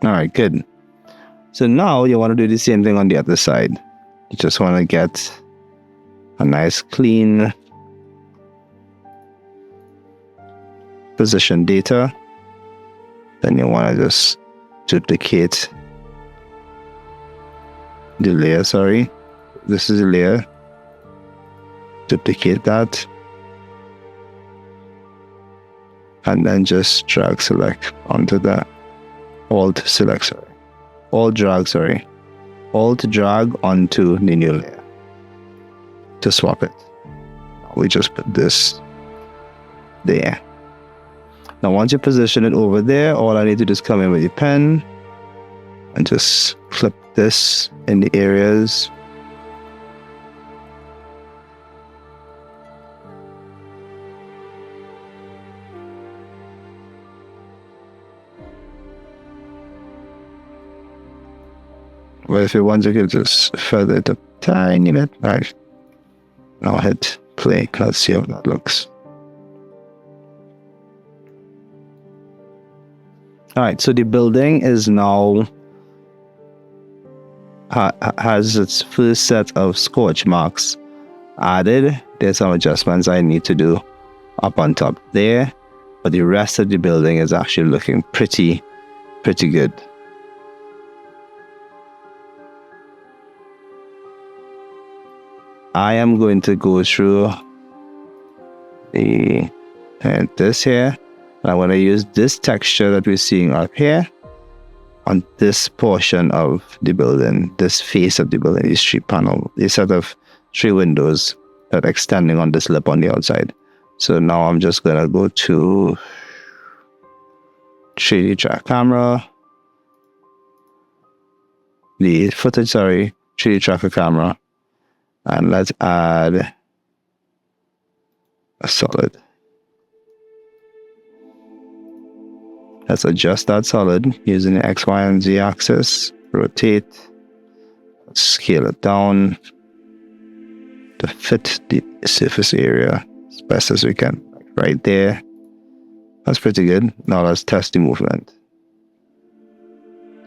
Alright, good. So now you want to do the same thing on the other side. You just want to get a nice clean position data. Then you want to just duplicate the layer, sorry. This is the layer. Duplicate that. And then just drag select onto that. Alt select, sorry. Alt drag, sorry. Alt drag onto the new layer to swap it. We just put this there. Now once you position it over there, all I need to do is come in with your pen and just clip this in the areas. Well, if you want, you can just feather it a tiny bit. Right. Now hit play. Let's see how that looks. Alright, so the building is now has its first set of scorch marks added. There's some adjustments I need to do up on top there, but the rest of the building is actually looking pretty good. I am going to go through this here. I'm going to use this texture that we're seeing up here on this portion of the building, this face of the building, this three panel, this set of three windows that are extending on this lip on the outside. So now I'm just going to go to 3D track camera, the footage, sorry, 3D tracker camera, and let's add a solid. Let's adjust that solid using the X, Y, and Z axis. Rotate. Let's scale it down to fit the surface area as best as we can. Right there. That's pretty good. Now let's test the movement.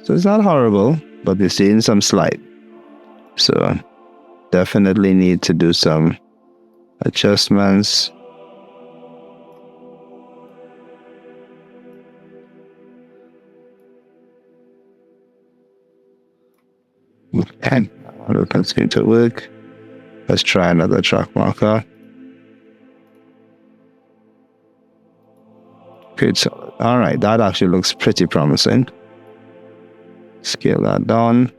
So it's not horrible, but we're seeing some slide. So definitely need to do some adjustments. And it'll continue to work. Let's try another track marker. Good, solid. All right, that actually looks pretty promising. Scale that down.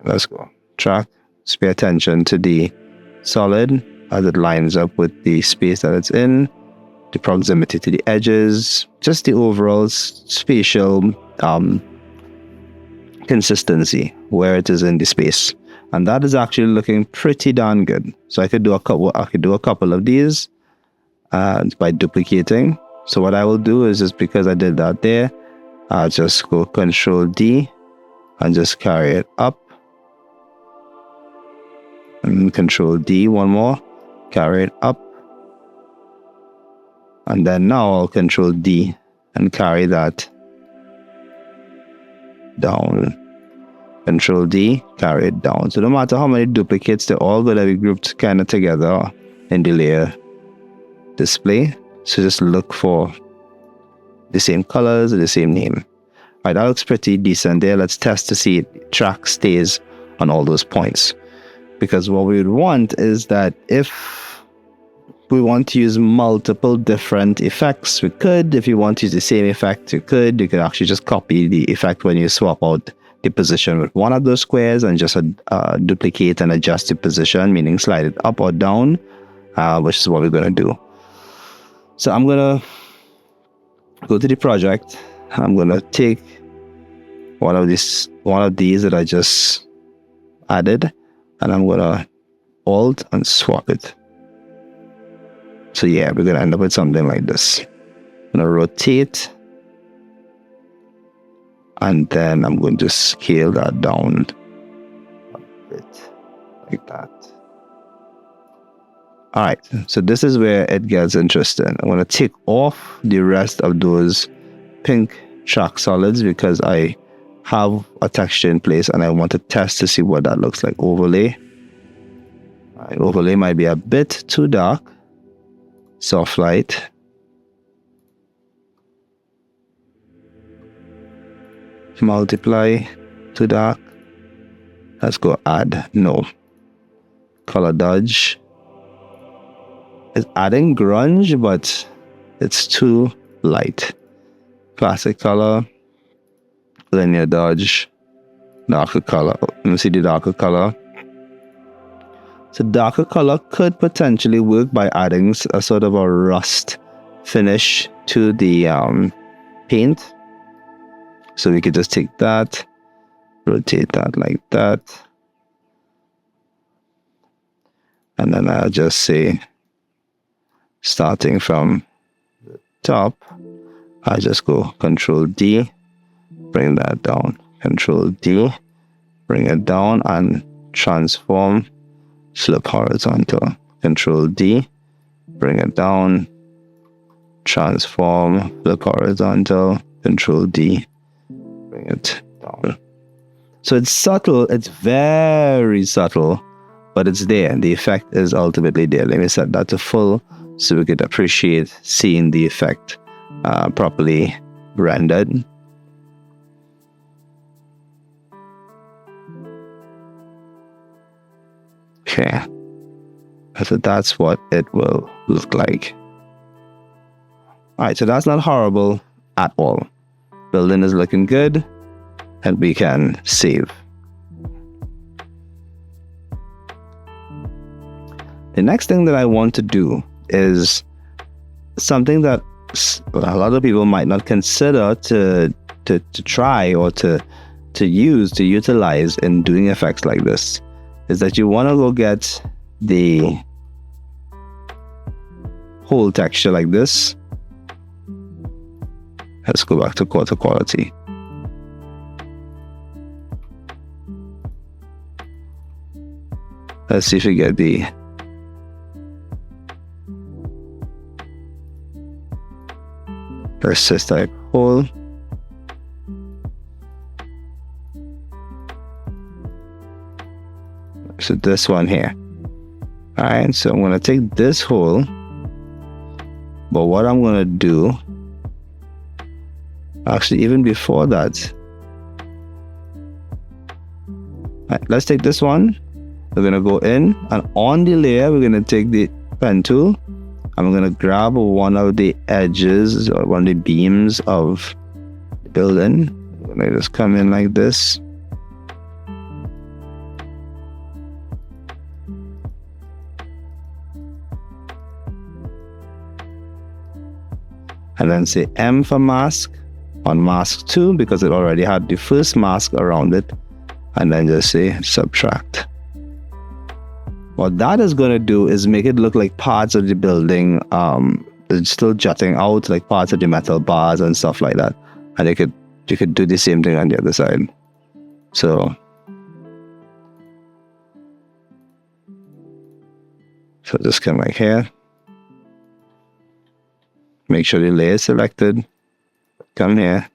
Let's go. Track. Just pay attention to the solid as it lines up with the space that it's in, the proximity to the edges, just the overall spatial consistency where it is in the space, and that is actually looking pretty darn good. So I could do a couple of these by duplicating. So what I will do is, just because I did that there, I'll just go Control D and just carry it up, and Control D one more, carry it up, and then now I'll Control D and carry that down. Control D, carry it down. So no matter how many duplicates, they're all going to be grouped kind of together in the layer display. So just look for the same colors and the same name. Alright, that looks pretty decent there. Let's test to see if the track stays on all those points. Because what we would want is that if we want to use multiple different effects, we could. If you want to use the same effect, you could. You could actually just copy the effect when you swap out the position with one of those squares and just duplicate and adjust the position, meaning slide it up or down, which is what we're going to do. So I'm going to go to the project. I'm going to take one of these that I just added, and I'm going to Alt and swap it. So yeah, we're going to end up with something like this. I'm going to rotate, and then I'm going to scale that down a bit, like that. Alright, so this is where it gets interesting. I'm going to take off the rest of those pink track solids because I have a texture in place and I want to test to see what that looks like. Overlay. Alright, overlay might be a bit too dark. Soft light. Multiply, too dark. Let's go add. No. Color dodge. It's adding grunge, but it's too light. Classic color. Linear dodge. Darker color. Let me see the darker color. So darker color could potentially work by adding a sort of a rust finish to the paint. So we could just take that, rotate that like that. And then I'll just say, starting from the top, I just go Control D, bring that down. Control D, bring it down and transform, slip horizontal. Control D, bring it down, transform, flip horizontal. Control D, bring it down. So it's subtle, it's very subtle, but it's there. The effect is ultimately there. Let me set that to full so we could appreciate seeing the effect properly rendered. Okay, so that's what it will look like. Alright, so that's not horrible at all. Building is looking good, and we can save. The next thing that I want to do is something that a lot of people might not consider to try or to utilize in doing effects like this, is that you want to go get the whole texture like this. Let's go back to quarter quality. Let's see if we get the persist type hole. So this one here. Alright, so I'm going to take this hole, but what I'm going to do, actually even before that, right, let's take this one. We're going to go in, and on the layer we're going to take the pen tool, and we're going to grab one of the edges or one of the beams of the building. We're going to just come in like this. And then say M for mask on mask 2 because it already had the first mask around it. And then just say subtract. What that is going to do is make it look like parts of the building it's still jutting out, like parts of the metal bars and stuff like that. And you could do the same thing on the other side. So just come right here. Make sure the layer is selected. Come here.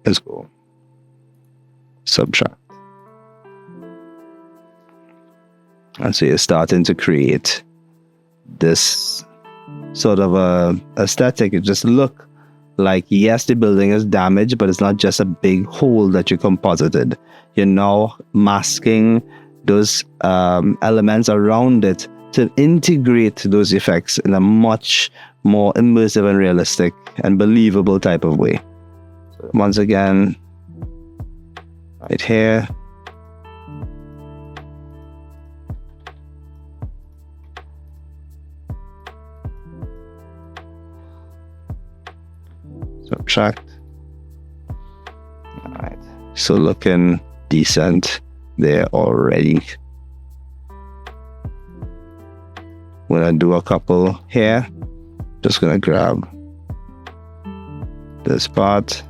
Let's go. Subtract. And so you're starting to create this sort of a aesthetic. It just look like, yes, the building is damaged, but it's not just a big hole that you composited. You're now masking those elements around it to integrate those effects in a much more immersive and realistic and believable type of way. So once again, right here. Subtract. All right, so looking decent there already. We're gonna do a couple here. Just gonna grab this part.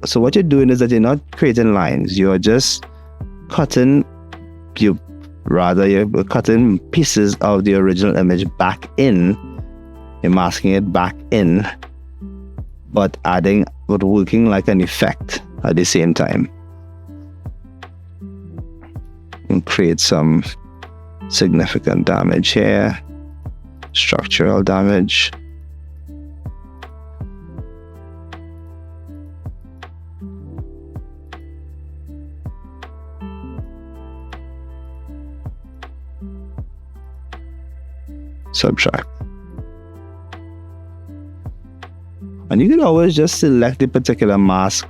So what you're doing is that you're not creating lines. You're just cutting. You're cutting pieces of the original image back in. You're masking it back in but working like an effect at the same time, and create some significant damage here, structural damage. Subtract. And you can always just select the particular mask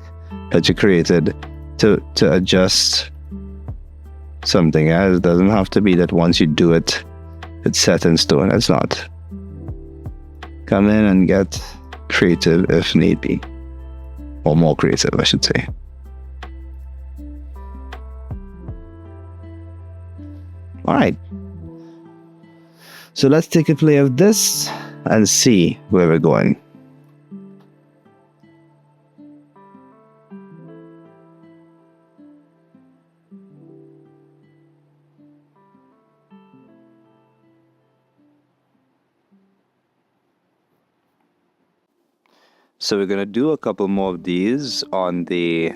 that you created to adjust something else. It doesn't have to be that once you do it, it's set in stone. It's not. Come in and get creative if need be. Or more creative, I should say. Alright. So let's take a play of this and see where we're going. So we're going to do a couple more of these on the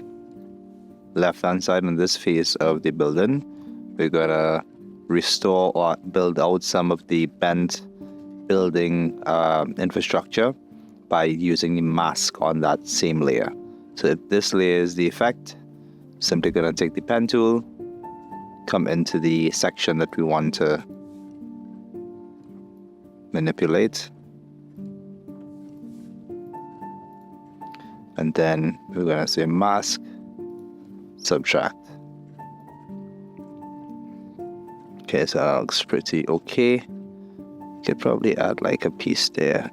left-hand side on this face of the building. We're going to restore or build out some of the bent building infrastructure by using the mask on that same layer. So if this layer is the effect, simply going to take the pen tool, come into the section that we want to manipulate, and then we're going to say mask, subtract. Okay, so that looks pretty okay. Could probably add like a piece there.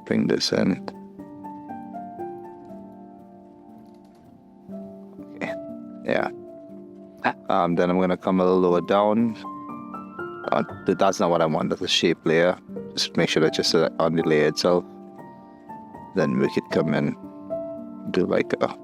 Bring this in. Okay, yeah. Then I'm going to come a little lower down. That's not what I want, that's a shape layer. Just make sure that you're select on the layer itself. Then we could come in, do like a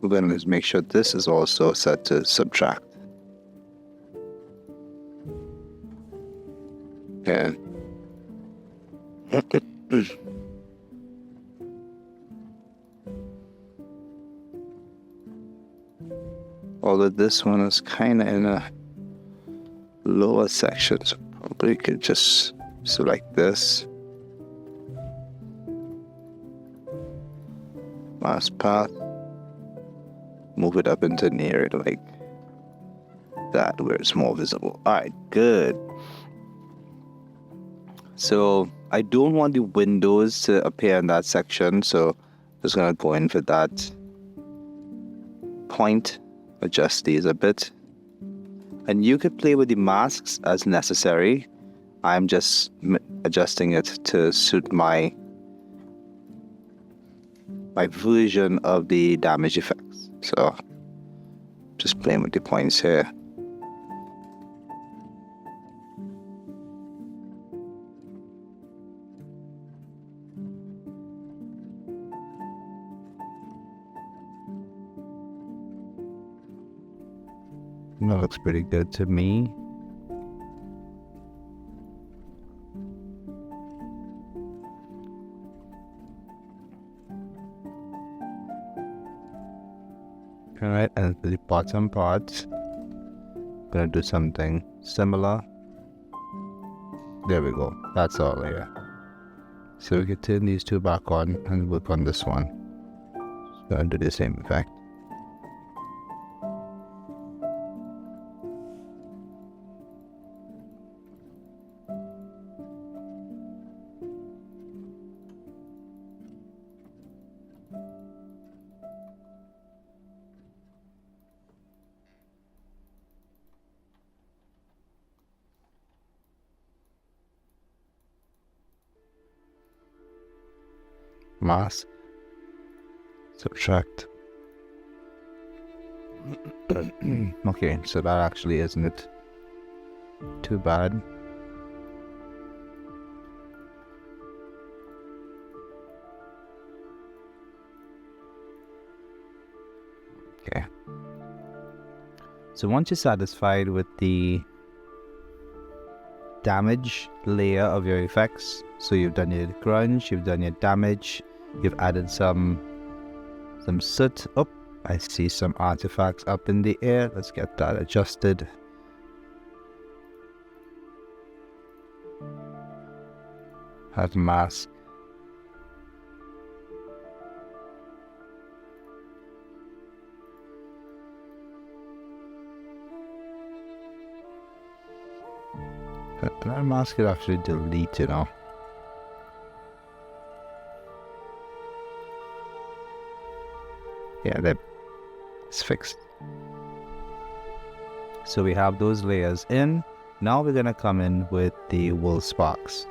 we're going to just make sure this is also set to subtract. Okay. Although this one is kind of in a lower section, so probably could just select this. Mask path. Move it up into an area like that where it's more visible. Alright, good. So I don't want the windows to appear in that section, so I'm just gonna go in for that point, adjust these a bit. And you could play with the masks as necessary. I'm just adjusting it to suit my version of the damage effects. So just playing with the points here. That looks pretty good to me. Alright, and the bottom part, gonna do something similar. There we go, that's all here. So we can turn these two back on and work on this one. Just gonna do the same effect. Mask, subtract. Okay, so that actually isn't too bad. Okay. So once you're satisfied with the damage layer of your effects, so you've done your grunge, you've done your damage, you've added some soot. Oh, I see some artifacts up in the air. Let's get that adjusted. Have mask. That mask could actually delete, you know. Yeah, that's fixed. So we have those layers in. Now we're gonna come in with the wool sparks.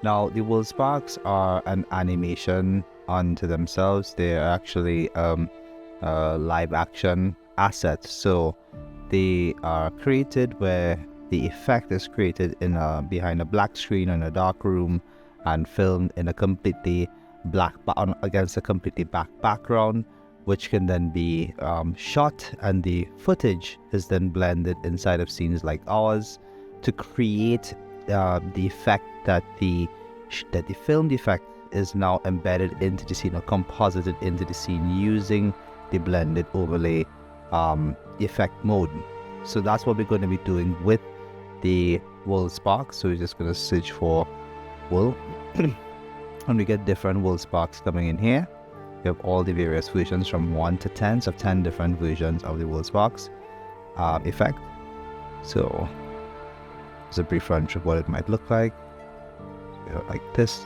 Now the wool sparks are an animation unto themselves. They're actually live action assets. So they are created where the effect is created in behind a black screen in a dark room and filmed in a completely black against a completely black background, which can then be shot, and the footage is then blended inside of scenes like ours to create the effect that the filmed effect is now embedded into the scene or composited into the scene using the blended overlay effect mode. So that's what we're going to be doing with the wool sparks. So we're just going to search for wool and we get different wool sparks coming in here. We have all the various versions from 1 to 10, so 10 different versions of the wool sparks effect. So it's a brief run through what it might look like. So like this.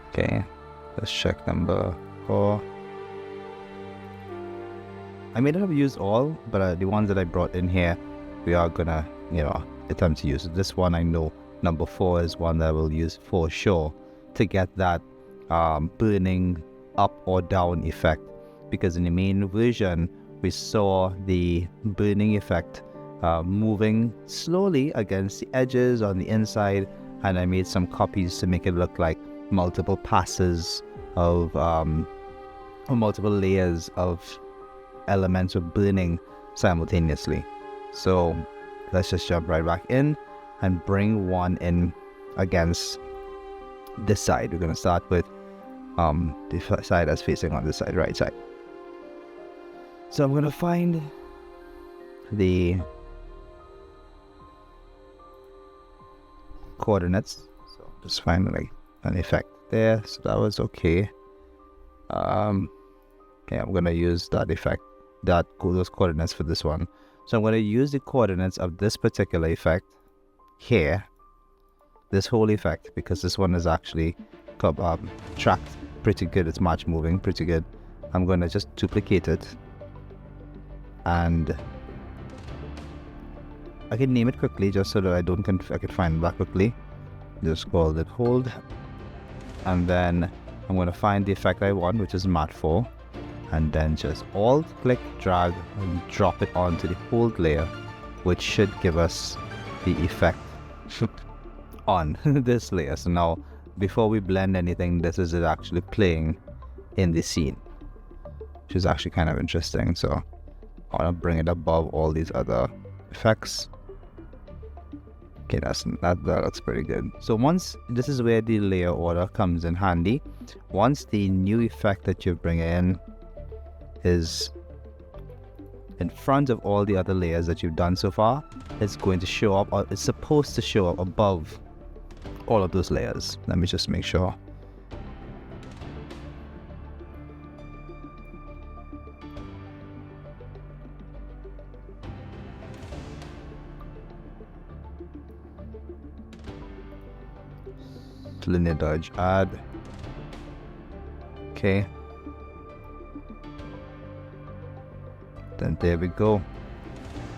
Okay, let's check number 4. I may not have used all, but the ones that I brought in here, we are gonna, attempt to use. This one I know number 4 is one that I will use for sure to get that burning up or down effect, because in the main version we saw the burning effect moving slowly against the edges on the inside, and I made some copies to make it look like multiple passes of or multiple layers of elements were burning simultaneously. So let's just jump right back in and bring one in against this side. We're going to start with the side that's facing on this side, right side. So I'm going to find the coordinates. So just find like an effect there. So that was okay. Okay, I'm going to use that effect, those coordinates for this one. So I'm going to use the coordinates of this particular effect here, this whole effect, because this one is actually tracked pretty good. It's match moving pretty good. I'm going to just duplicate it, and I can name it quickly just so that I can find it back quickly. Just call it hold, and then I'm going to find the effect I want, which is matte 4. And then just alt click, drag, and drop it onto the hold layer, which should give us the effect on this layer. So now, before we blend anything, this is it actually playing in the scene, which is actually kind of interesting. So I want to bring it above all these other effects. Okay, that looks pretty good. So this is where the layer order comes in handy. Once the new effect that you bring in is in front of all the other layers that you've done so far, it's going to show up, or it's supposed to show up above all of those layers. Let me just make sure. Linear dodge add. Okay. Then there we go.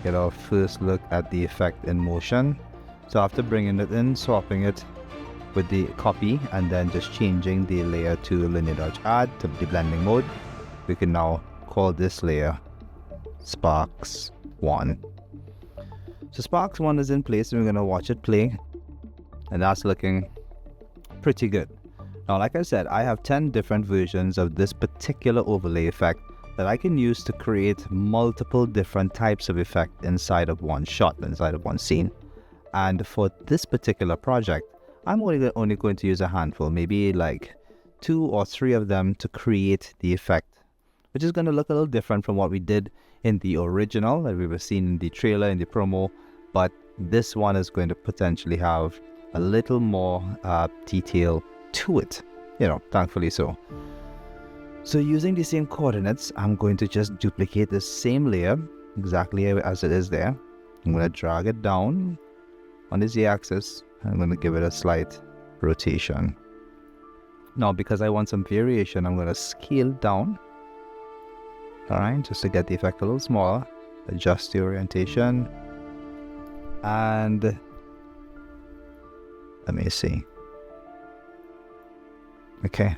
Get our first look at the effect in motion. So after bringing it in, swapping it with the copy and then just changing the layer to linear dodge add to the blending mode, we can now call this layer Sparks 1. So Sparks 1 is in place and we're going to watch it play, and that's looking pretty good. Now, like I said, I have 10 different versions of this particular overlay effect that I can use to create multiple different types of effect inside of one shot, inside of one scene. And for this particular project, I'm only going to use a handful, maybe like 2 or 3 of them to create the effect, which is going to look a little different from what we did in the original that we were seeing in the trailer, in the promo, but this one is going to potentially have a little more detail to it, thankfully so. So using the same coordinates, I'm going to just duplicate the same layer exactly as it is there. I'm going to drag it down on the z-axis. I'm going to give it a slight rotation. Now, because I want some variation, I'm going to scale down. All right, just to get the effect a little smaller. Adjust the orientation. And let me see. Okay.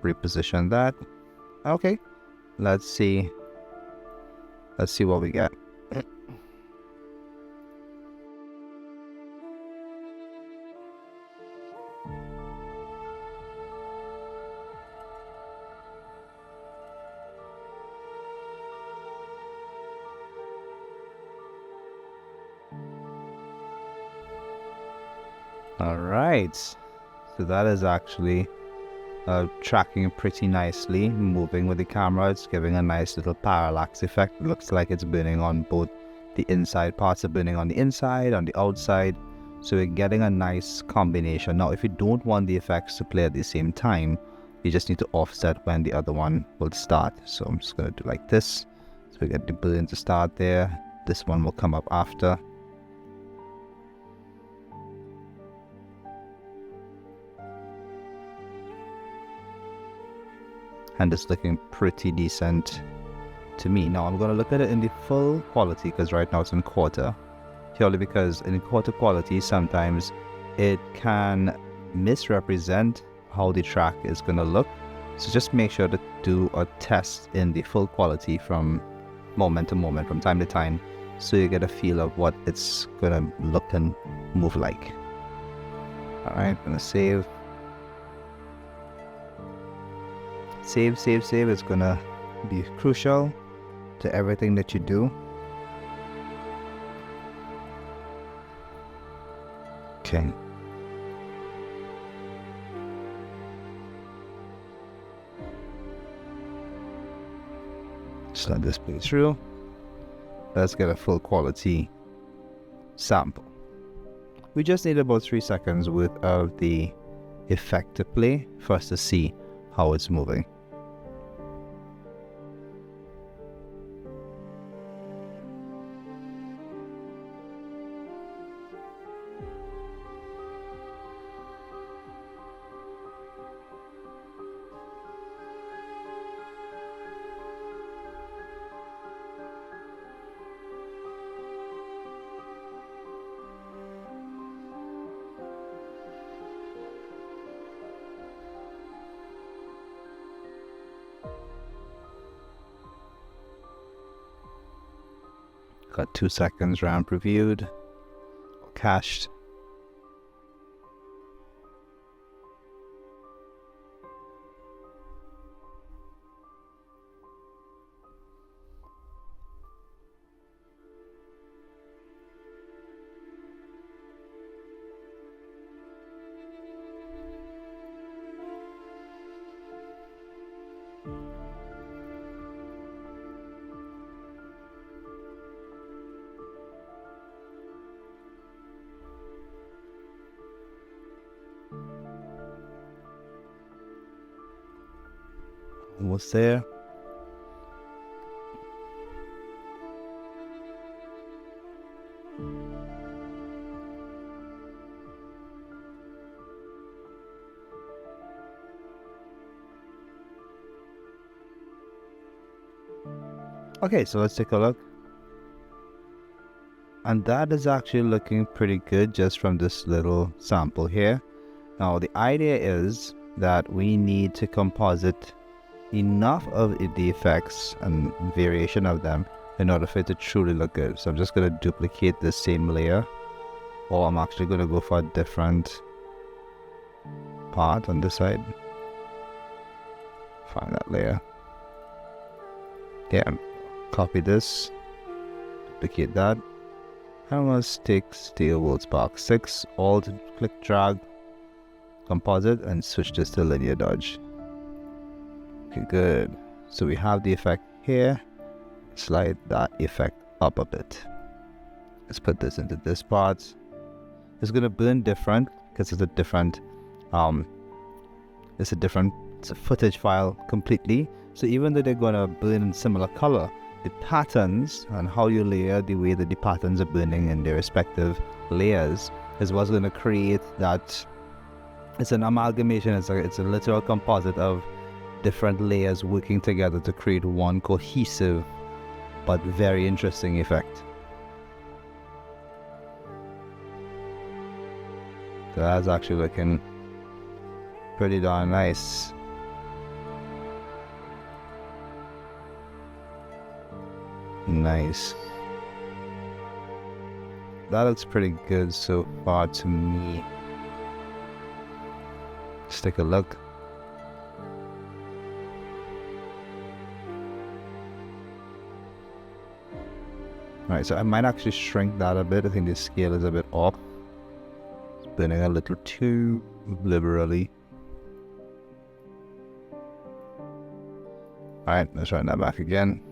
Reposition that. Okay. Let's see what we get. All right. So that is actually tracking pretty nicely, moving with the camera. It's giving a nice little parallax effect. It looks like it's burning on both the inside parts are burning on the inside, on the outside. So we're getting a nice combination. Now, if you don't want the effects to play at the same time, you just need to offset when the other one will start. So I'm just going to do like this. So we get the burn to start there. This one will come up after. And it's looking pretty decent to me. Now I'm going to look at it in the full quality, because right now it's in quarter, purely because in quarter quality sometimes it can misrepresent how the track is going to look. So just make sure to do a test in the full quality from moment to moment, from time to time, so you get a feel of what it's going to look and move like. Alright, I'm going to save. Save is gonna be crucial to everything that you do. Okay. Just let this play through. Let's get a full quality sample. We just need about 3 seconds worth of the effect to play for us to see how it's moving. Got 2 seconds ramp reviewed, cached. Almost there. Okay, so let's take a look. And that is actually looking pretty good just from this little sample here. Now the idea is that we need to composite enough of the effects and variation of them in order for it to truly look good. So I'm just going to duplicate the same layer, or I'm actually going to go for a different part on this side. Find that layer. Yeah, copy this, duplicate that. I'm going to take Steel Wool Spark 6, Alt click drag, composite, and switch this to linear dodge. Okay, good. So we have the effect here. Slide that effect up a bit. Let's put this into this part. It's going to burn different because it's a different it's a footage file completely. So even though they're going to burn in similar color, the patterns and how you layer the way that the patterns are burning in their respective layers is what's going to create that. It's an amalgamation. It's a literal composite of different layers working together to create one cohesive but very interesting effect. So that's actually looking pretty darn nice. Nice. That looks pretty good so far to me. Let's take a look. Alright, so I might actually shrink that a bit. I think the scale is a bit off. It's burning a little too liberally. Alright, let's run that back again.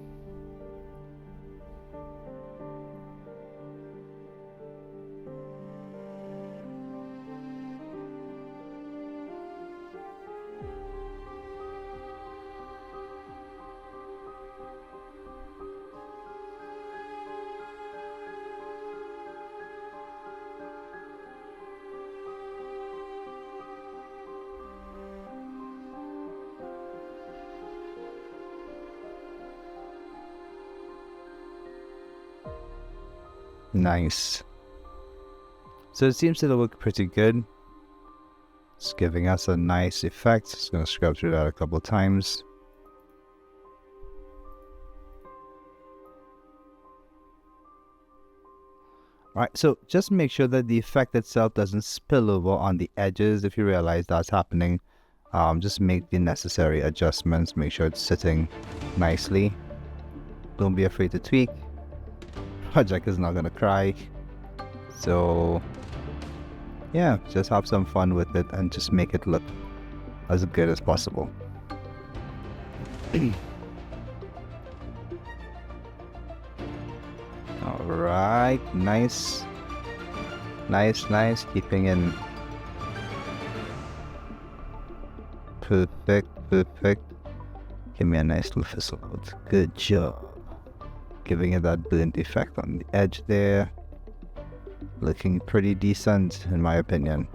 Nice. So it seems to look pretty good. It's giving us a nice effect. Just going to scrub through that a couple of times. Alright, so just make sure that the effect itself doesn't spill over on the edges. If you realize that's happening, just make the necessary adjustments. Make sure it's sitting nicely. Don't be afraid to tweak. Project is not gonna cry. So yeah, just have some fun with it and just make it look as good as possible. Alright, nice. Nice. Keeping in perfect. Give me a nice little fizzle out. Good job. Giving it that burnt effect on the edge there. Looking pretty decent in my opinion.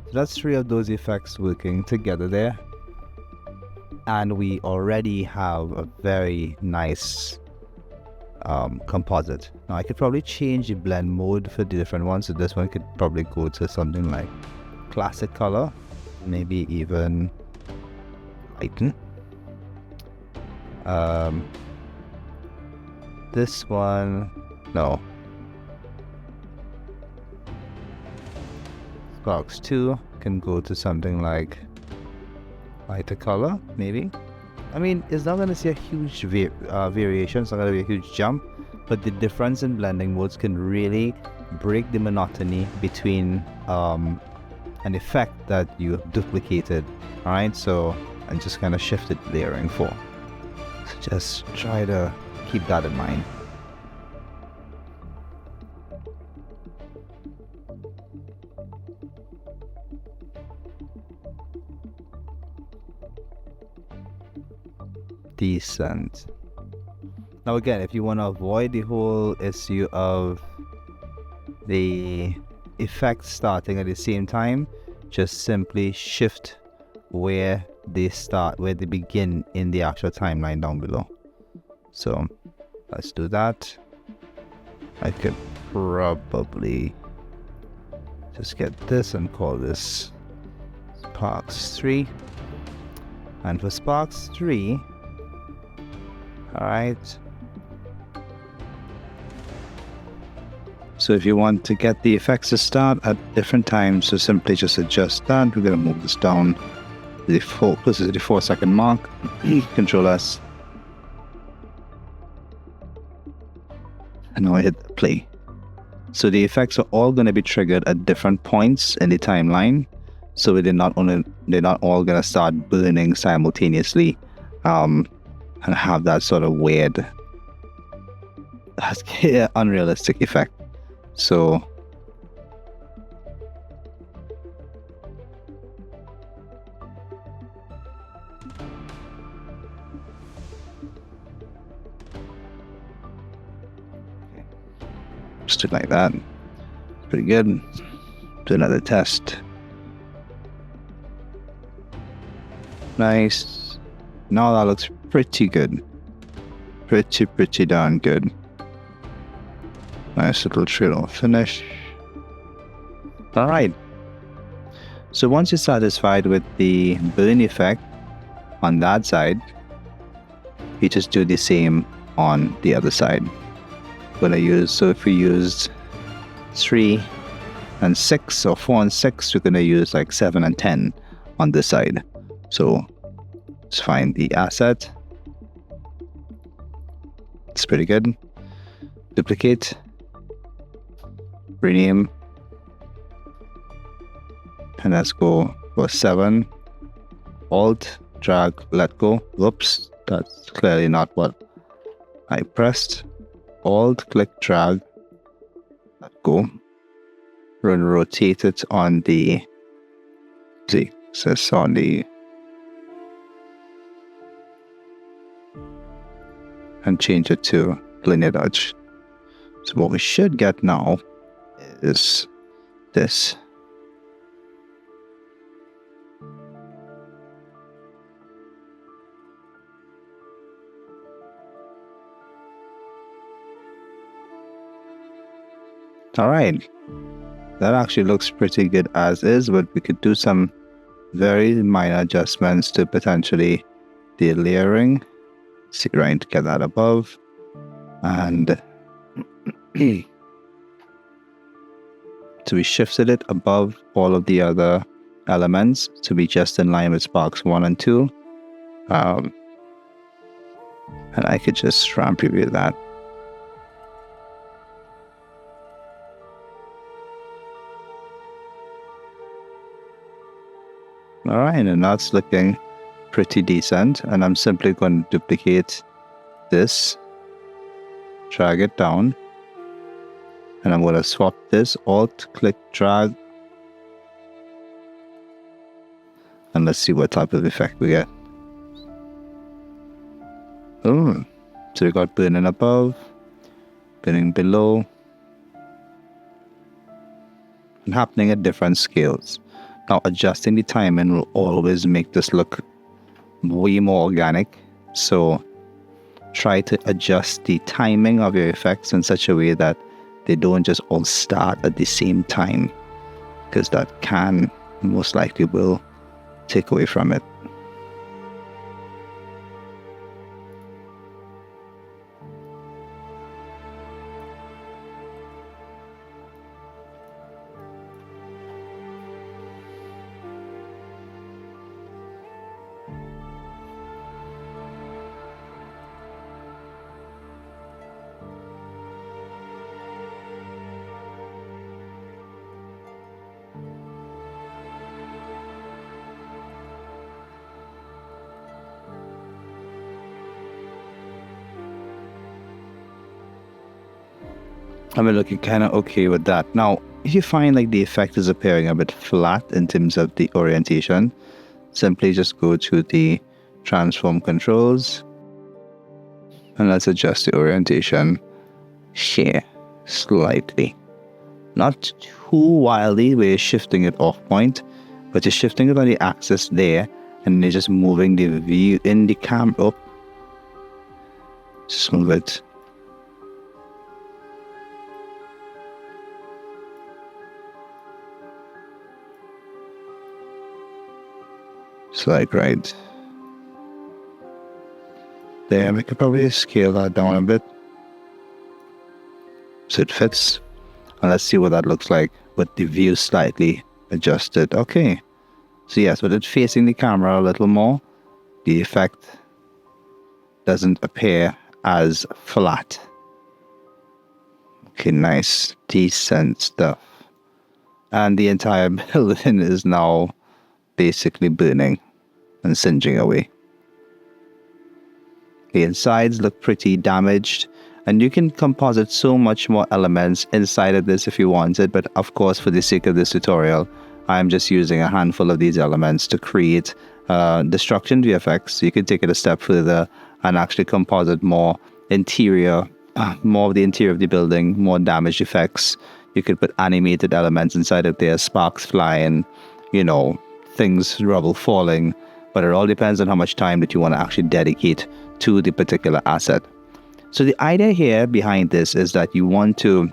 So that's 3 of those effects working together there. And we already have a very nice composite. Now I could probably change the blend mode for the different ones. So this one could probably go to something like classic color. Maybe even lighten. This one, no. Sparks 2 can go to something like lighter color, maybe. I mean, it's not going to see a huge variation, it's not going to be a huge jump, but the difference in blending modes can really break the monotony between an effect that you have duplicated. Alright, so I just kind of shifted layering for. So just try to keep that in mind. Decent. Now again, if you want to avoid the whole issue of the effects starting at the same time, just simply shift where they begin in the actual timeline down below. So let's do that. I could probably just get this and call this Sparks 3. And for Sparks 3, alright. So if you want to get the effects to start at different times, so simply just adjust that. We're going to move this down to the 4-second mark. Control S. And now I hit play. So the effects are all going to be triggered at different points in the timeline. So they're not all going to start burning simultaneously, and have that sort of weird, unrealistic effect. So just do it like that. Pretty good. Do another test. Nice. Now that looks pretty good. Pretty darn good. Nice little trail finish. Alright. So once you're satisfied with the burn effect on that side, you just do the same on the other side. So if we used 3 and 6 or 4 and 6, we're going to use like 7 and 10 on this side. So let's find the asset. It's pretty good. Duplicate. Rename. And let's go for 7. Alt, drag, let go. Whoops, that's clearly not what I pressed. Alt, click, drag, let go. And rotate it on the Z-axis on the, and change it to linear dodge. So what we should get now is this. Alright, that actually looks pretty good as is, but we could do some very minor adjustments to potentially the layering. See, right, get that above, and so we shifted it above all of the other elements to be just in line with Sparks 1 and 2. And I could just RAM preview that. Alright, and that's looking pretty decent. And I'm simply going to duplicate this, drag it down, and I'm going to swap this, Alt, click, drag, and let's see what type of effect we get. Oh, so we got burning above, burning below, and happening at different scales. Now adjusting the timing will always make this look way more organic, so try to adjust the timing of your effects in such a way that they don't just all start at the same time, because that can most likely will take away from it. I'm looking kind of okay with that. Now, if you find like the effect is appearing a bit flat in terms of the orientation, simply just go to the transform controls and let's adjust the orientation here slightly. Not too wildly where you're shifting it off point, but you're shifting it on the axis there, and you're just moving the view in the cam up. Just move it looks like right there. We could probably scale that down a bit so it fits. And let's see what that looks like with the view slightly adjusted. Okay. So yes, with it facing the camera a little more, the effect doesn't appear as flat. Okay, nice, decent stuff. And the entire building is now basically burning and singeing away. The insides look pretty damaged, and you can composite so much more elements inside of this if you wanted, but of course for the sake of this tutorial, I'm just using a handful of these elements to create Destruction VFX. So you can take it a step further and actually composite more interior, more of the interior of the building, more damage effects. You could put animated elements inside of there, sparks flying, things, rubble falling, but it all depends on how much time that you want to actually dedicate to the particular asset. So the idea here behind this is that you want to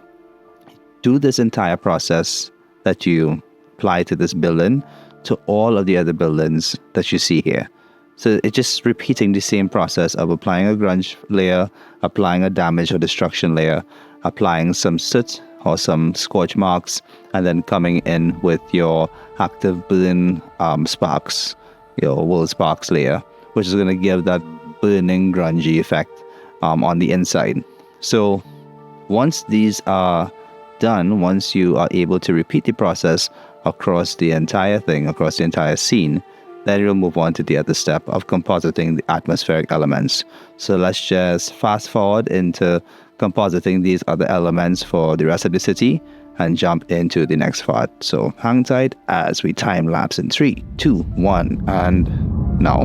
do this entire process that you apply to this building to all of the other buildings that you see here. So it's just repeating the same process of applying a grunge layer, applying a damage or destruction layer, applying some soot or some scorch marks, and then coming in with your active burn sparks, your world sparks layer, which is going to give that burning grungy effect on the inside. So once these are done, once you are able to repeat the process across the entire thing, across the entire scene, then you'll move on to the other step of compositing the atmospheric elements. So let's just fast forward into compositing these other elements for the rest of the city and jump into the next part. So hang tight as we time lapse in 3, 2, 1, and now.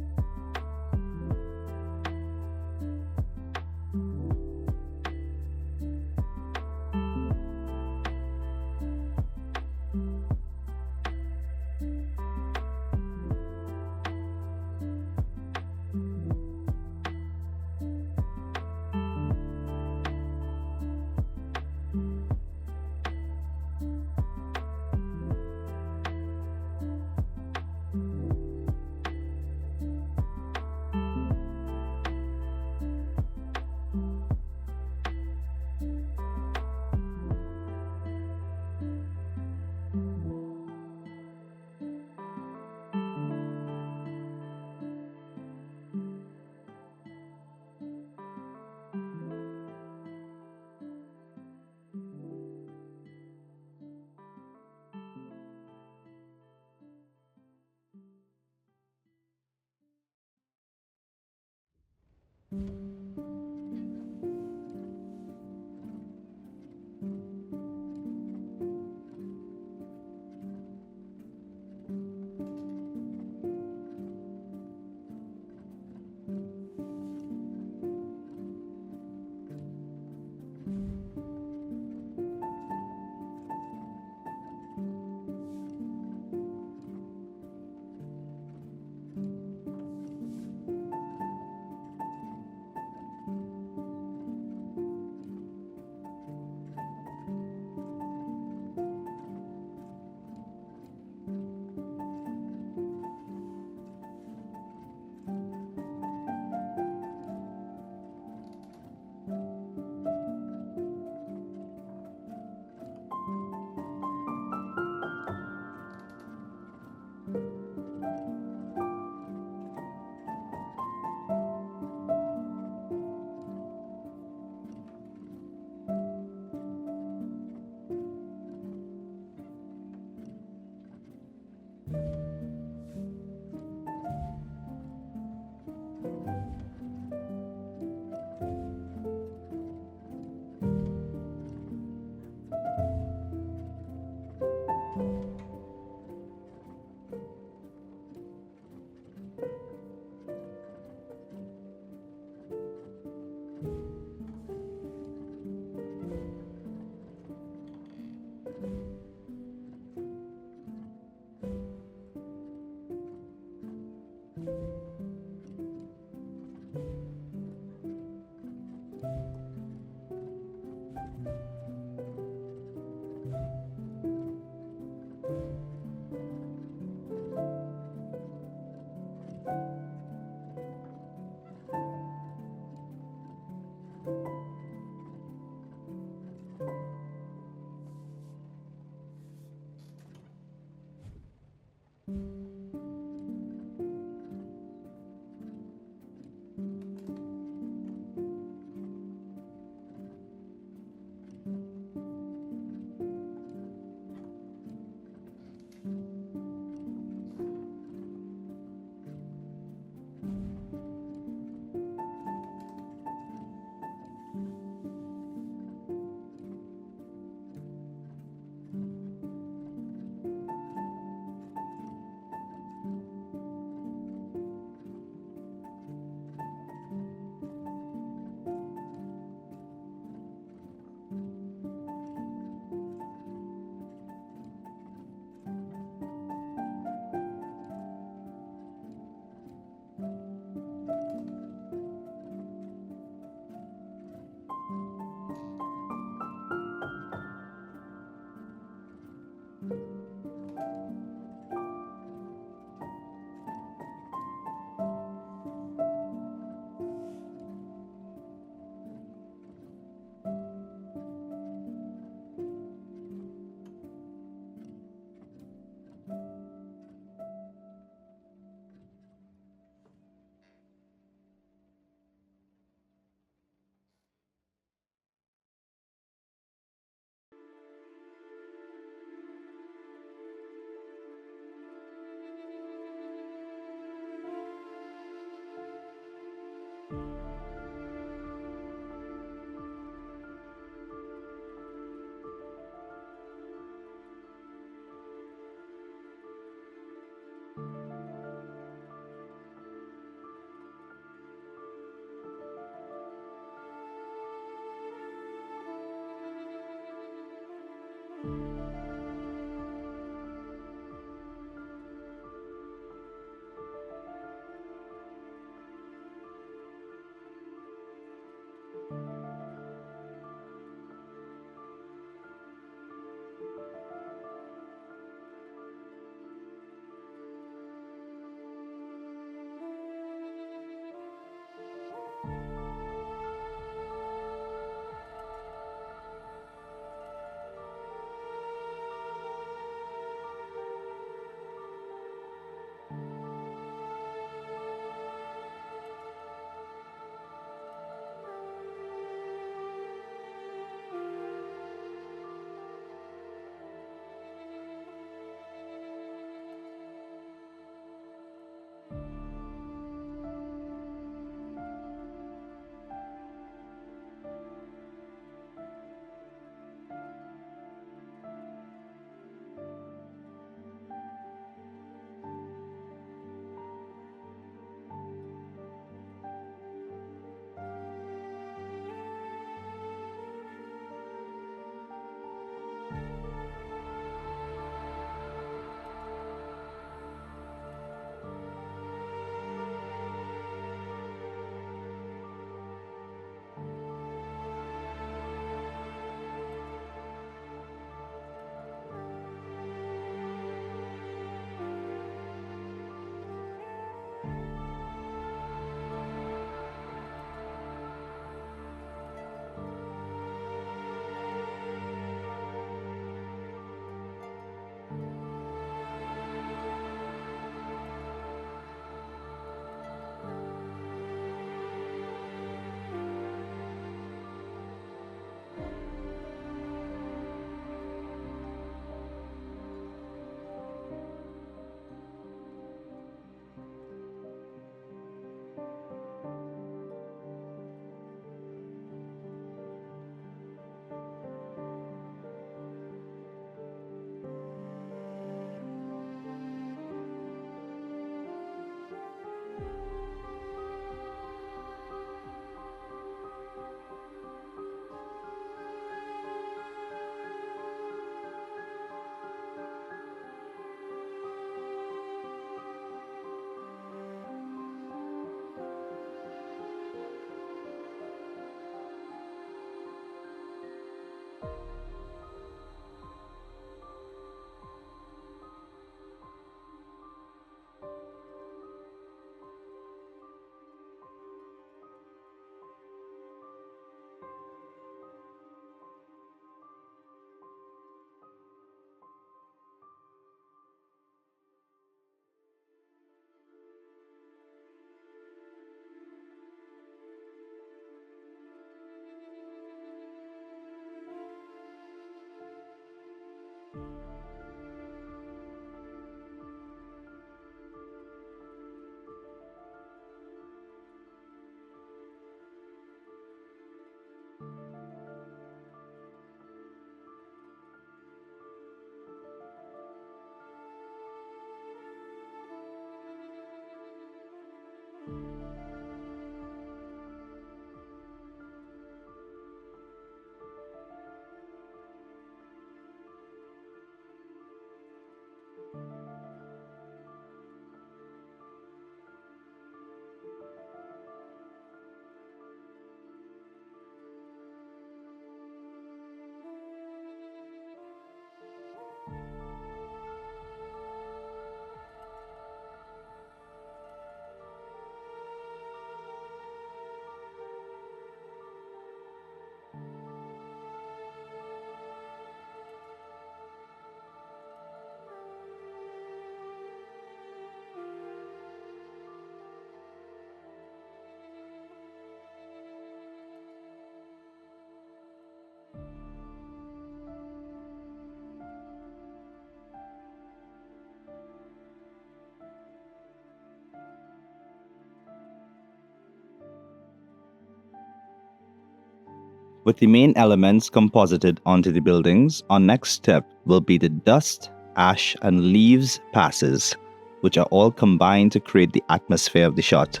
With the main elements composited onto the buildings, our next step will be the dust, ash, and leaves passes, which are all combined to create the atmosphere of the shot.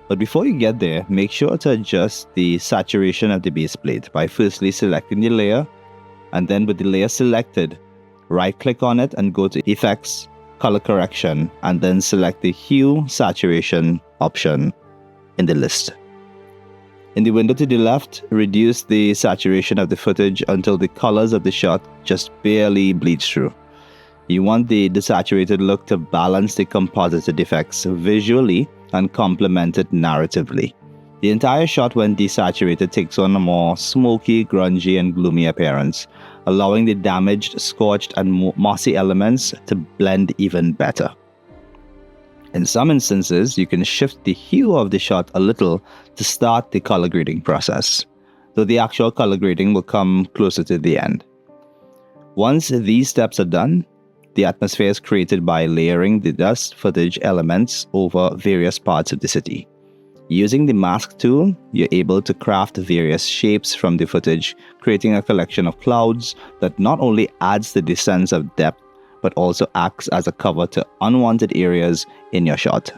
But before you get there, make sure to adjust the saturation of the base plate by firstly selecting the layer, and then with the layer selected, right-click on it and go to Effects, Color Correction, and then select the Hue Saturation option in the list. In the window to the left, reduce the saturation of the footage until the colors of the shot just barely bleed through. You want the desaturated look to balance the composited effects visually and complement it narratively. The entire shot, when desaturated, takes on a more smoky, grungy, and gloomy appearance, allowing the damaged, scorched, and mossy elements to blend even better. In some instances, you can shift the hue of the shot a little to start the color grading process, though the actual color grading will come closer to the end. Once these steps are done, the atmosphere is created by layering the dust footage elements over various parts of the city. Using the mask tool, you're able to craft various shapes from the footage, creating a collection of clouds that not only adds to the sense of depth, but also acts as a cover to unwanted areas in your shot.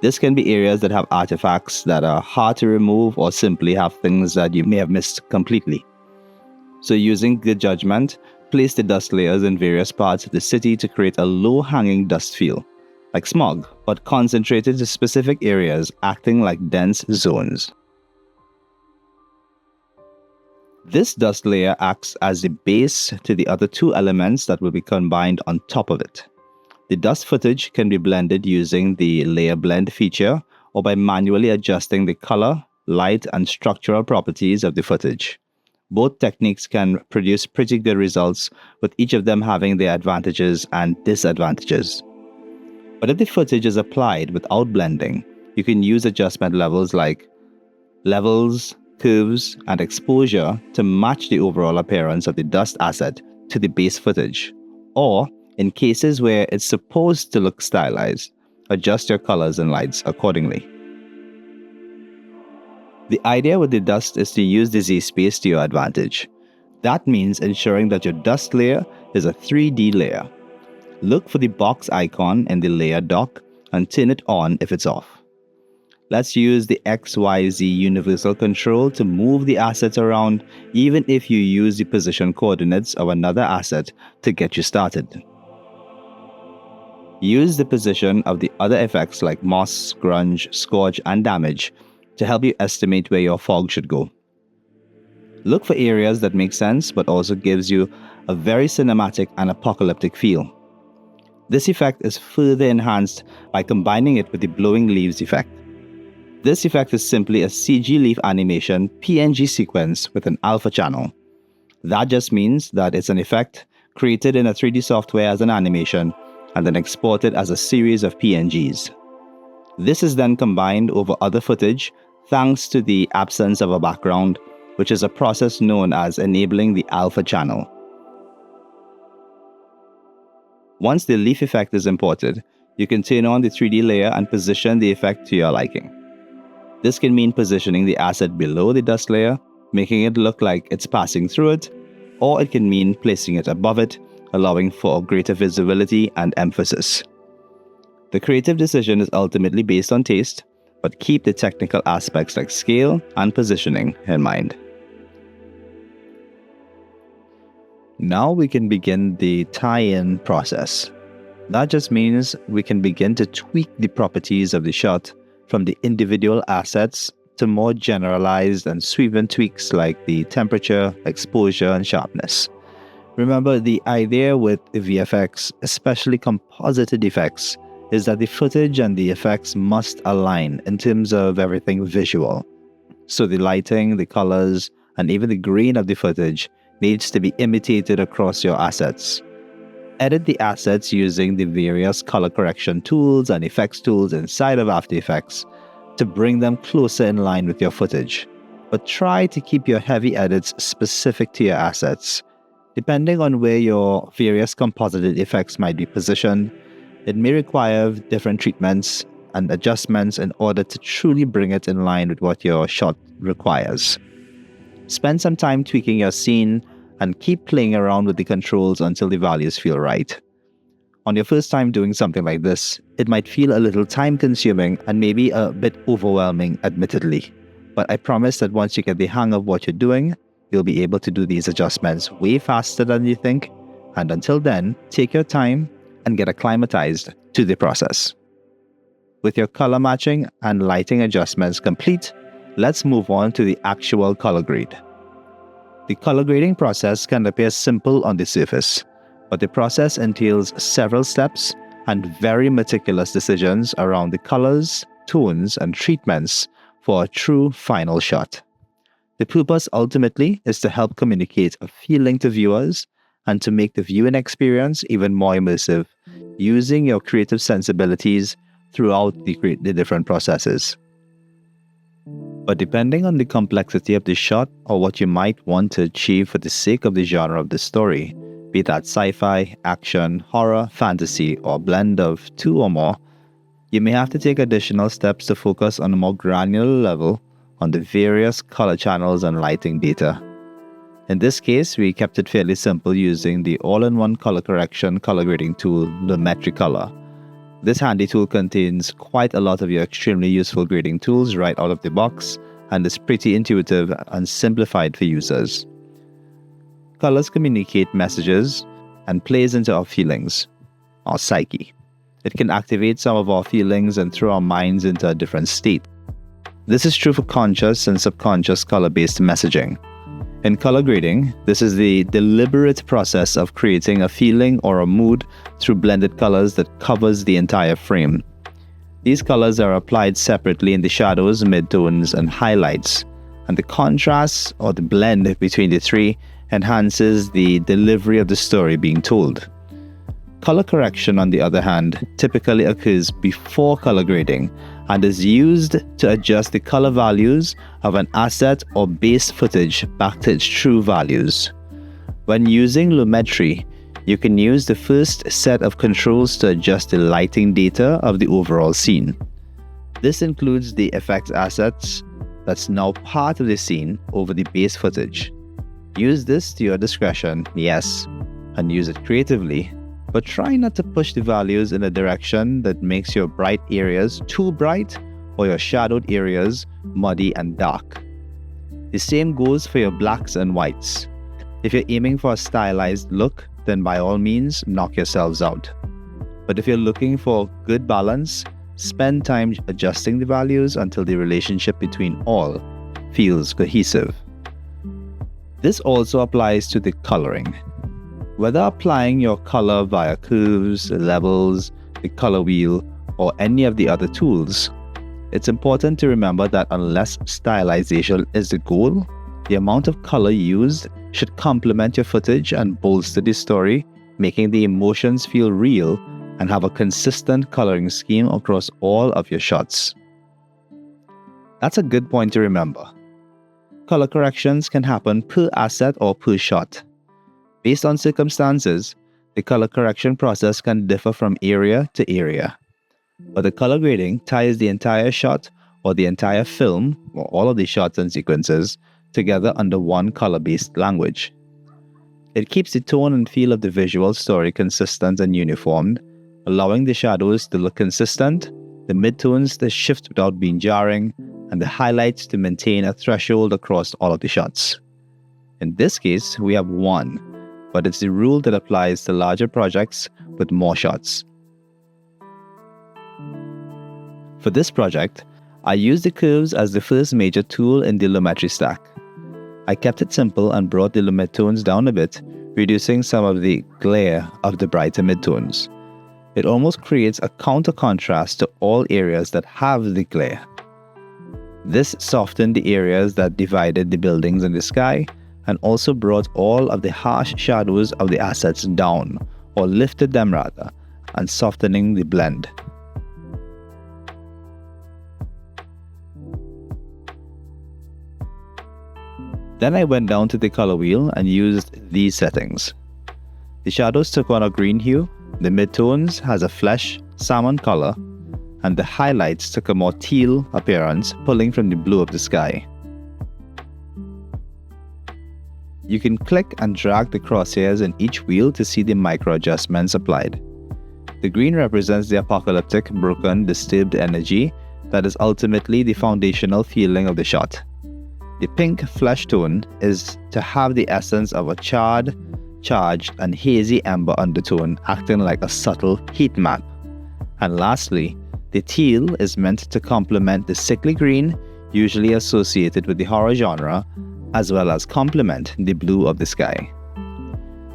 This can be areas that have artifacts that are hard to remove or simply have things that you may have missed completely. So using good judgment, place the dust layers in various parts of the city to create a low-hanging dust feel, like smog, but concentrated to specific areas, acting like dense zones. This dust layer acts as the base to the other two elements that will be combined on top of it. The dust footage can be blended using the layer blend feature or by manually adjusting the color, light, and structural properties of the footage. Both techniques can produce pretty good results, with each of them having their advantages and disadvantages. But if the footage is applied without blending, you can use adjustment levels like levels, curves, and exposure to match the overall appearance of the dust asset to the base footage. Or, in cases where it's supposed to look stylized, adjust your colors and lights accordingly. The idea with the dust is to use the Z-space to your advantage. That means ensuring that your dust layer is a 3D layer. Look for the box icon in the layer dock and turn it on if it's off. Let's use the XYZ universal control to move the assets around, even if you use the position coordinates of another asset to get you started. Use the position of the other effects like moss, grunge, scorch, and damage to help you estimate where your fog should go. Look for areas that make sense but also gives you a very cinematic and apocalyptic feel. This effect is further enhanced by combining it with the blowing leaves effect. This effect is simply a CG leaf animation PNG sequence with an alpha channel. That just means that it's an effect created in a 3D software as an animation and then exported as a series of PNGs. This is then combined over other footage thanks to the absence of a background, which is a process known as enabling the alpha channel. Once the leaf effect is imported, you can turn on the 3D layer and position the effect to your liking. This can mean positioning the asset below the dust layer, making it look like it's passing through it, or it can mean placing it above it, allowing for greater visibility and emphasis. The creative decision is ultimately based on taste, but keep the technical aspects like scale and positioning in mind. Now we can begin the tie-in process. That just means we can begin to tweak the properties of the shot from the individual assets to more generalized and sweeping tweaks like the temperature, exposure, and sharpness. Remember, the idea with the VFX, especially composited effects, is that the footage and the effects must align in terms of everything visual. So the lighting, the colors, and even the grain of the footage needs to be imitated across your assets. Edit the assets using the various color correction tools and effects tools inside of After Effects to bring them closer in line with your footage. But try to keep your heavy edits specific to your assets. Depending on where your various composited effects might be positioned, it may require different treatments and adjustments in order to truly bring it in line with what your shot requires. Spend some time tweaking your scene and keep playing around with the controls until the values feel right. On your first time doing something like this, it might feel a little time-consuming and maybe a bit overwhelming, admittedly. But I promise that once you get the hang of what you're doing, you'll be able to do these adjustments way faster than you think. And until then, take your time and get acclimatized to the process. With your color matching and lighting adjustments complete, let's move on to the actual color grade. The color grading process can appear simple on the surface, but the process entails several steps and very meticulous decisions around the colors, tones, and treatments for a true final shot. The purpose ultimately is to help communicate a feeling to viewers and to make the viewing experience even more immersive, using your creative sensibilities throughout the different processes. But depending on the complexity of the shot or what you might want to achieve for the sake of the genre of the story, be that sci-fi, action, horror, fantasy, or a blend of two or more, you may have to take additional steps to focus on a more granular level on the various color channels and lighting data. In this case, we kept it fairly simple using the all-in-one color correction color grading tool, Lumetricolor. This handy tool contains quite a lot of your extremely useful grading tools right out of the box and is pretty intuitive and simplified for users. Colors communicate messages and plays into our feelings, our psyche. It can activate some of our feelings and throw our minds into a different state. This is true for conscious and subconscious color-based messaging. In color grading, this is the deliberate process of creating a feeling or a mood through blended colors that covers the entire frame. These colors are applied separately in the shadows, midtones, and highlights, and the contrast or the blend between the three enhances the delivery of the story being told. Color correction, on the other hand, typically occurs before color grading and is used to adjust the color values of an asset or base footage back to its true values. When using Lumetri, you can use the first set of controls to adjust the lighting data of the overall scene. This includes the effects assets that's now part of the scene over the base footage. Use this to your discretion, yes, and use it creatively, but try not to push the values in a direction that makes your bright areas too bright or your shadowed areas muddy and dark. The same goes for your blacks and whites. If you're aiming for a stylized look, then by all means knock yourselves out. But if you're looking for good balance, spend time adjusting the values until the relationship between all feels cohesive. This also applies to the coloring. Whether applying your color via curves, levels, the color wheel, or any of the other tools, it's important to remember that unless stylization is the goal, the amount of color used should complement your footage and bolster the story, making the emotions feel real and have a consistent coloring scheme across all of your shots. That's a good point to remember. Color corrections can happen per asset or per shot. Based on circumstances, the color correction process can differ from area to area. But the color grading ties the entire shot or the entire film, or all of the shots and sequences, together under one color-based language. It keeps the tone and feel of the visual story consistent and uniformed, allowing the shadows to look consistent, the midtones to shift without being jarring, and the highlights to maintain a threshold across all of the shots. In this case, we have one, but it's the rule that applies to larger projects with more shots. For this project, I used the curves as the first major tool in the Lumetri stack. I kept it simple and brought the midtones down a bit, reducing some of the glare of the brighter midtones. It almost creates a counter contrast to all areas that have the glare. This softened the areas that divided the buildings and the sky, and also brought all of the harsh shadows of the assets down, or lifted them rather, and softening the blend. Then I went down to the color wheel and used these settings. The shadows took on a green hue, the midtones has a flesh salmon color, and the highlights took a more teal appearance, pulling from the blue of the sky. You can click and drag the crosshairs in each wheel to see the micro adjustments applied. The green represents the apocalyptic, broken, disturbed energy that is ultimately the foundational feeling of the shot. The pink flesh tone is to have the essence of a charred, charged, and hazy ember undertone acting like a subtle heat map. And lastly, the teal is meant to complement the sickly green, usually associated with the horror genre, as well as complement the blue of the sky.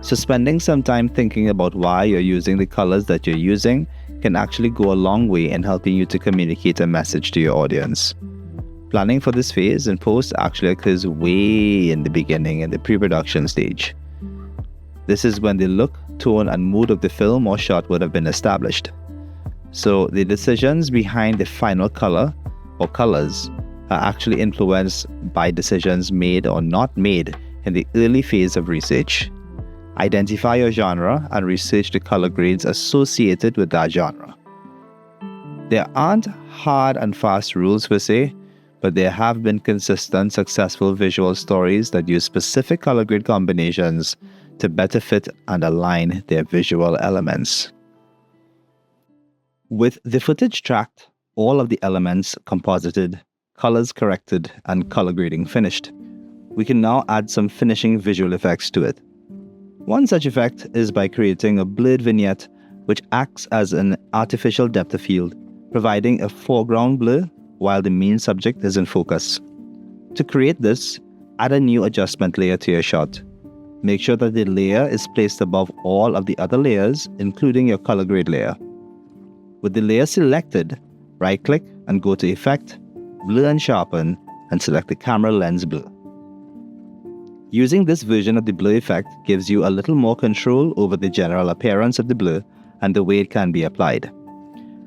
So spending some time thinking about why you're using the colors that you're using can actually go a long way in helping you to communicate a message to your audience. Planning for this phase in post actually occurs way in the beginning, in the pre-production stage. This is when the look, tone, and mood of the film or shot would have been established. So the decisions behind the final color or colors are actually influenced by decisions made or not made in the early phase of research. Identify your genre and research the color grades associated with that genre. There aren't hard and fast rules per se, but there have been consistent, successful visual stories that use specific color grade combinations to better fit and align their visual elements. With the footage tracked, all of the elements composited, colors corrected, and color grading finished, we can now add some finishing visual effects to it. One such effect is by creating a blurred vignette which acts as an artificial depth of field, providing a foreground blur while the main subject is in focus. To create this, add a new adjustment layer to your shot. Make sure that the layer is placed above all of the other layers, including your color grade layer. With the layer selected, right-click and go to Effect, Blur and Sharpen, and select the camera lens blur. Using this version of the blur effect gives you a little more control over the general appearance of the blur and the way it can be applied.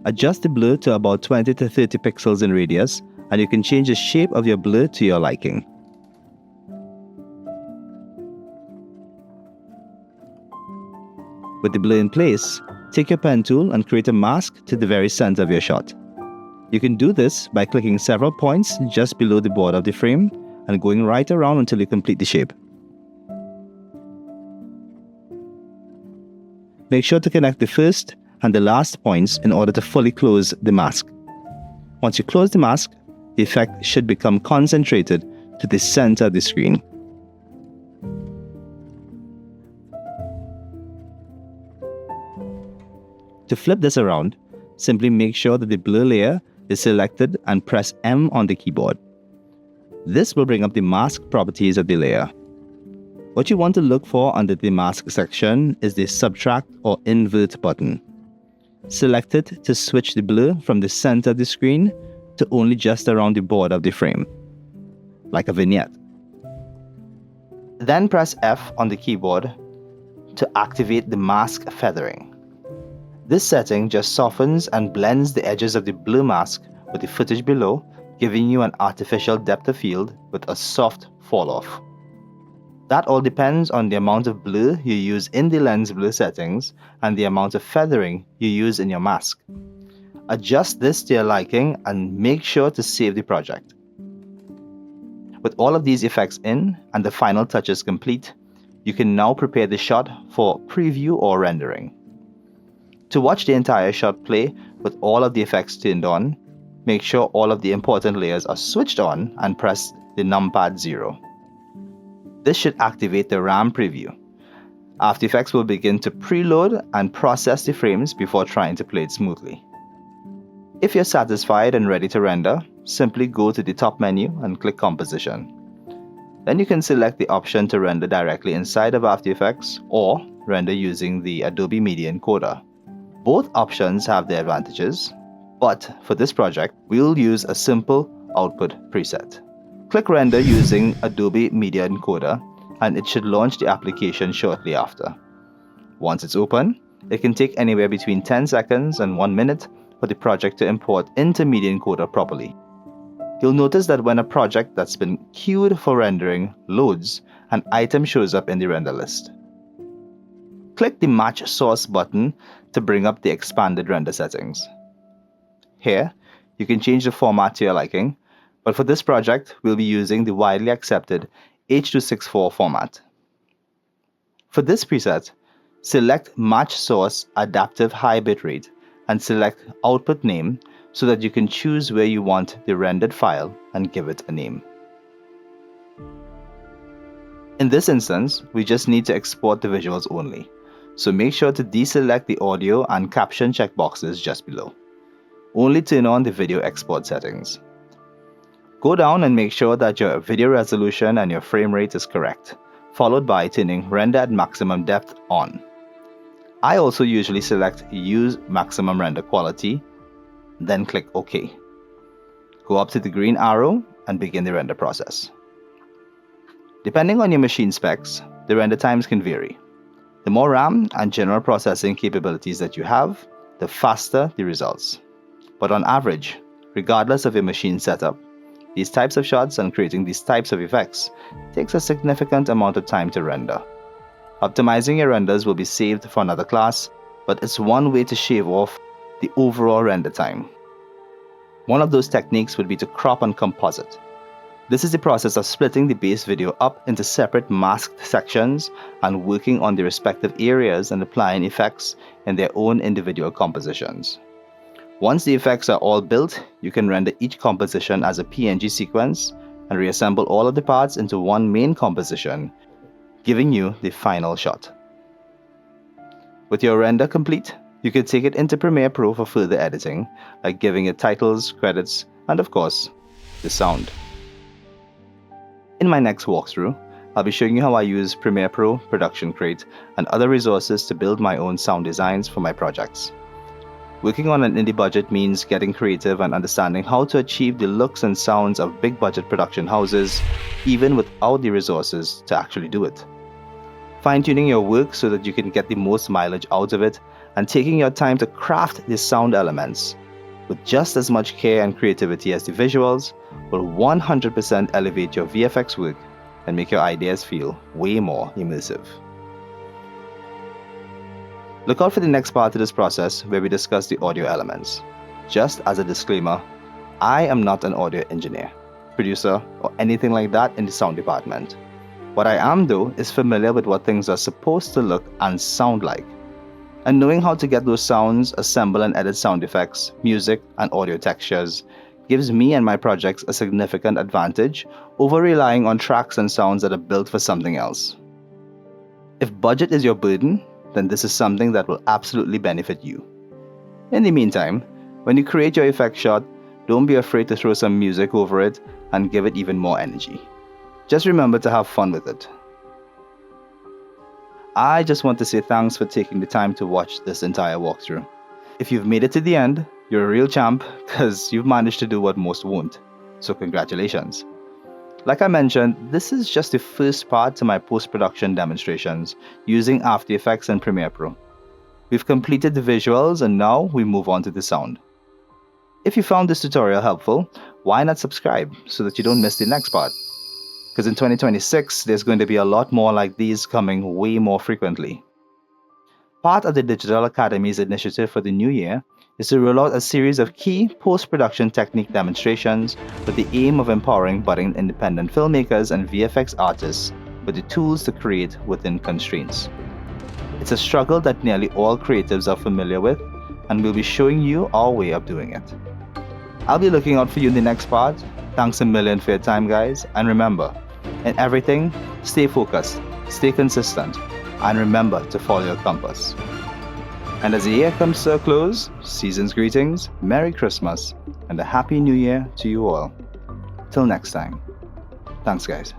Adjust the blur to about 20 to 30 pixels in radius, and you can change the shape of your blur to your liking. With the blur in place, take your pen tool and create a mask to the very center of your shot. You can do this by clicking several points just below the border of the frame and going right around until you complete the shape. Make sure to connect the first and the last points in order to fully close the mask. Once you close the mask, the effect should become concentrated to the center of the screen. To flip this around, simply make sure that the blur layer is selected and press M on the keyboard. This will bring up the mask properties of the layer. What you want to look for under the mask section is the subtract or invert button. Select it to switch the blur from the center of the screen to only just around the border of the frame, like a vignette. Then press F on the keyboard to activate the mask feathering. This setting just softens and blends the edges of the blur mask with the footage below, giving you an artificial depth of field with a soft fall-off. That all depends on the amount of blur you use in the lens blur settings and the amount of feathering you use in your mask. Adjust this to your liking and make sure to save the project. With all of these effects in and the final touches complete, you can now prepare the shot for preview or rendering. To watch the entire shot play with all of the effects turned on, make sure all of the important layers are switched on and press the numpad 0. This should activate the RAM preview. After Effects will begin to preload and process the frames before trying to play it smoothly. If you're satisfied and ready to render, simply go to the top menu and click Composition. Then you can select the option to render directly inside of After Effects or render using the Adobe Media Encoder. Both options have their advantages, but for this project, we'll use a simple output preset. Click Render using Adobe Media Encoder, and it should launch the application shortly after. Once it's open, it can take anywhere between 10 seconds and 1 minute for the project to import into Media Encoder properly. You'll notice that when a project that's been queued for rendering loads, an item shows up in the render list. Click the Match Source button to bring up the expanded render settings. Here, you can change the format to your liking, but for this project, we'll be using the widely accepted H.264 format. For this preset, select Match Source Adaptive High Bitrate and select Output Name so that you can choose where you want the rendered file and give it a name. In this instance, we just need to export the visuals only, so make sure to deselect the audio and caption checkboxes just below. Only turn on the video export settings. Go down and make sure that your video resolution and your frame rate is correct, followed by turning Render at Maximum Depth on. I also usually select Use Maximum Render Quality, then click OK. Go up to the green arrow and begin the render process. Depending on your machine specs, the render times can vary. The more RAM and general processing capabilities that you have, the faster the results. But on average, regardless of your machine setup, these types of shots and creating these types of effects takes a significant amount of time to render. Optimizing your renders will be saved for another class, but it's one way to shave off the overall render time. One of those techniques would be to crop and composite. This is the process of splitting the base video up into separate masked sections and working on the respective areas and applying effects in their own individual compositions. Once the effects are all built, you can render each composition as a PNG sequence and reassemble all of the parts into one main composition, giving you the final shot. With your render complete, you can take it into Premiere Pro for further editing, like giving it titles, credits, and of course, the sound. In my next walkthrough, I'll be showing you how I use Premiere Pro, Production Crate, and other resources to build my own sound designs for my projects. Working on an indie budget means getting creative and understanding how to achieve the looks and sounds of big budget production houses, even without the resources to actually do it. Fine-tuning your work so that you can get the most mileage out of it, and taking your time to craft the sound elements with just as much care and creativity as the visuals will 100% elevate your VFX work and make your ideas feel way more immersive. Look out for the next part of this process where we discuss the audio elements. Just as a disclaimer, I am not an audio engineer, producer, or anything like that in the sound department. What I am though is familiar with what things are supposed to look and sound like. And knowing how to get those sounds, assemble and edit sound effects, music, and audio textures gives me and my projects a significant advantage over relying on tracks and sounds that are built for something else. If budget is your burden, then this is something that will absolutely benefit you. In the meantime, when you create your effect shot, don't be afraid to throw some music over it and give it even more energy. Just remember to have fun with it. I just want to say thanks for taking the time to watch this entire walkthrough. If you've made it to the end, you're a real champ because you've managed to do what most won't. So congratulations. Like I mentioned, this is just the first part to my post-production demonstrations using After Effects and Premiere Pro. We've completed the visuals and now we move on to the sound. If you found this tutorial helpful, why not subscribe so that you don't miss the next part? Because in 2026, there's going to be a lot more like these coming way more frequently. Part of the Digital Academy's initiative for the new year is to roll out a series of key post-production technique demonstrations with the aim of empowering budding independent filmmakers and VFX artists with the tools to create within constraints. It's a struggle that nearly all creatives are familiar with, and we'll be showing you our way of doing it. I'll be looking out for you in the next part. Thanks a million for your time, guys, and remember, in everything, stay focused, stay consistent, and remember to follow your compass. And as the year comes to a close, season's greetings, Merry Christmas, and a Happy New Year to you all. Till next time. Thanks, guys.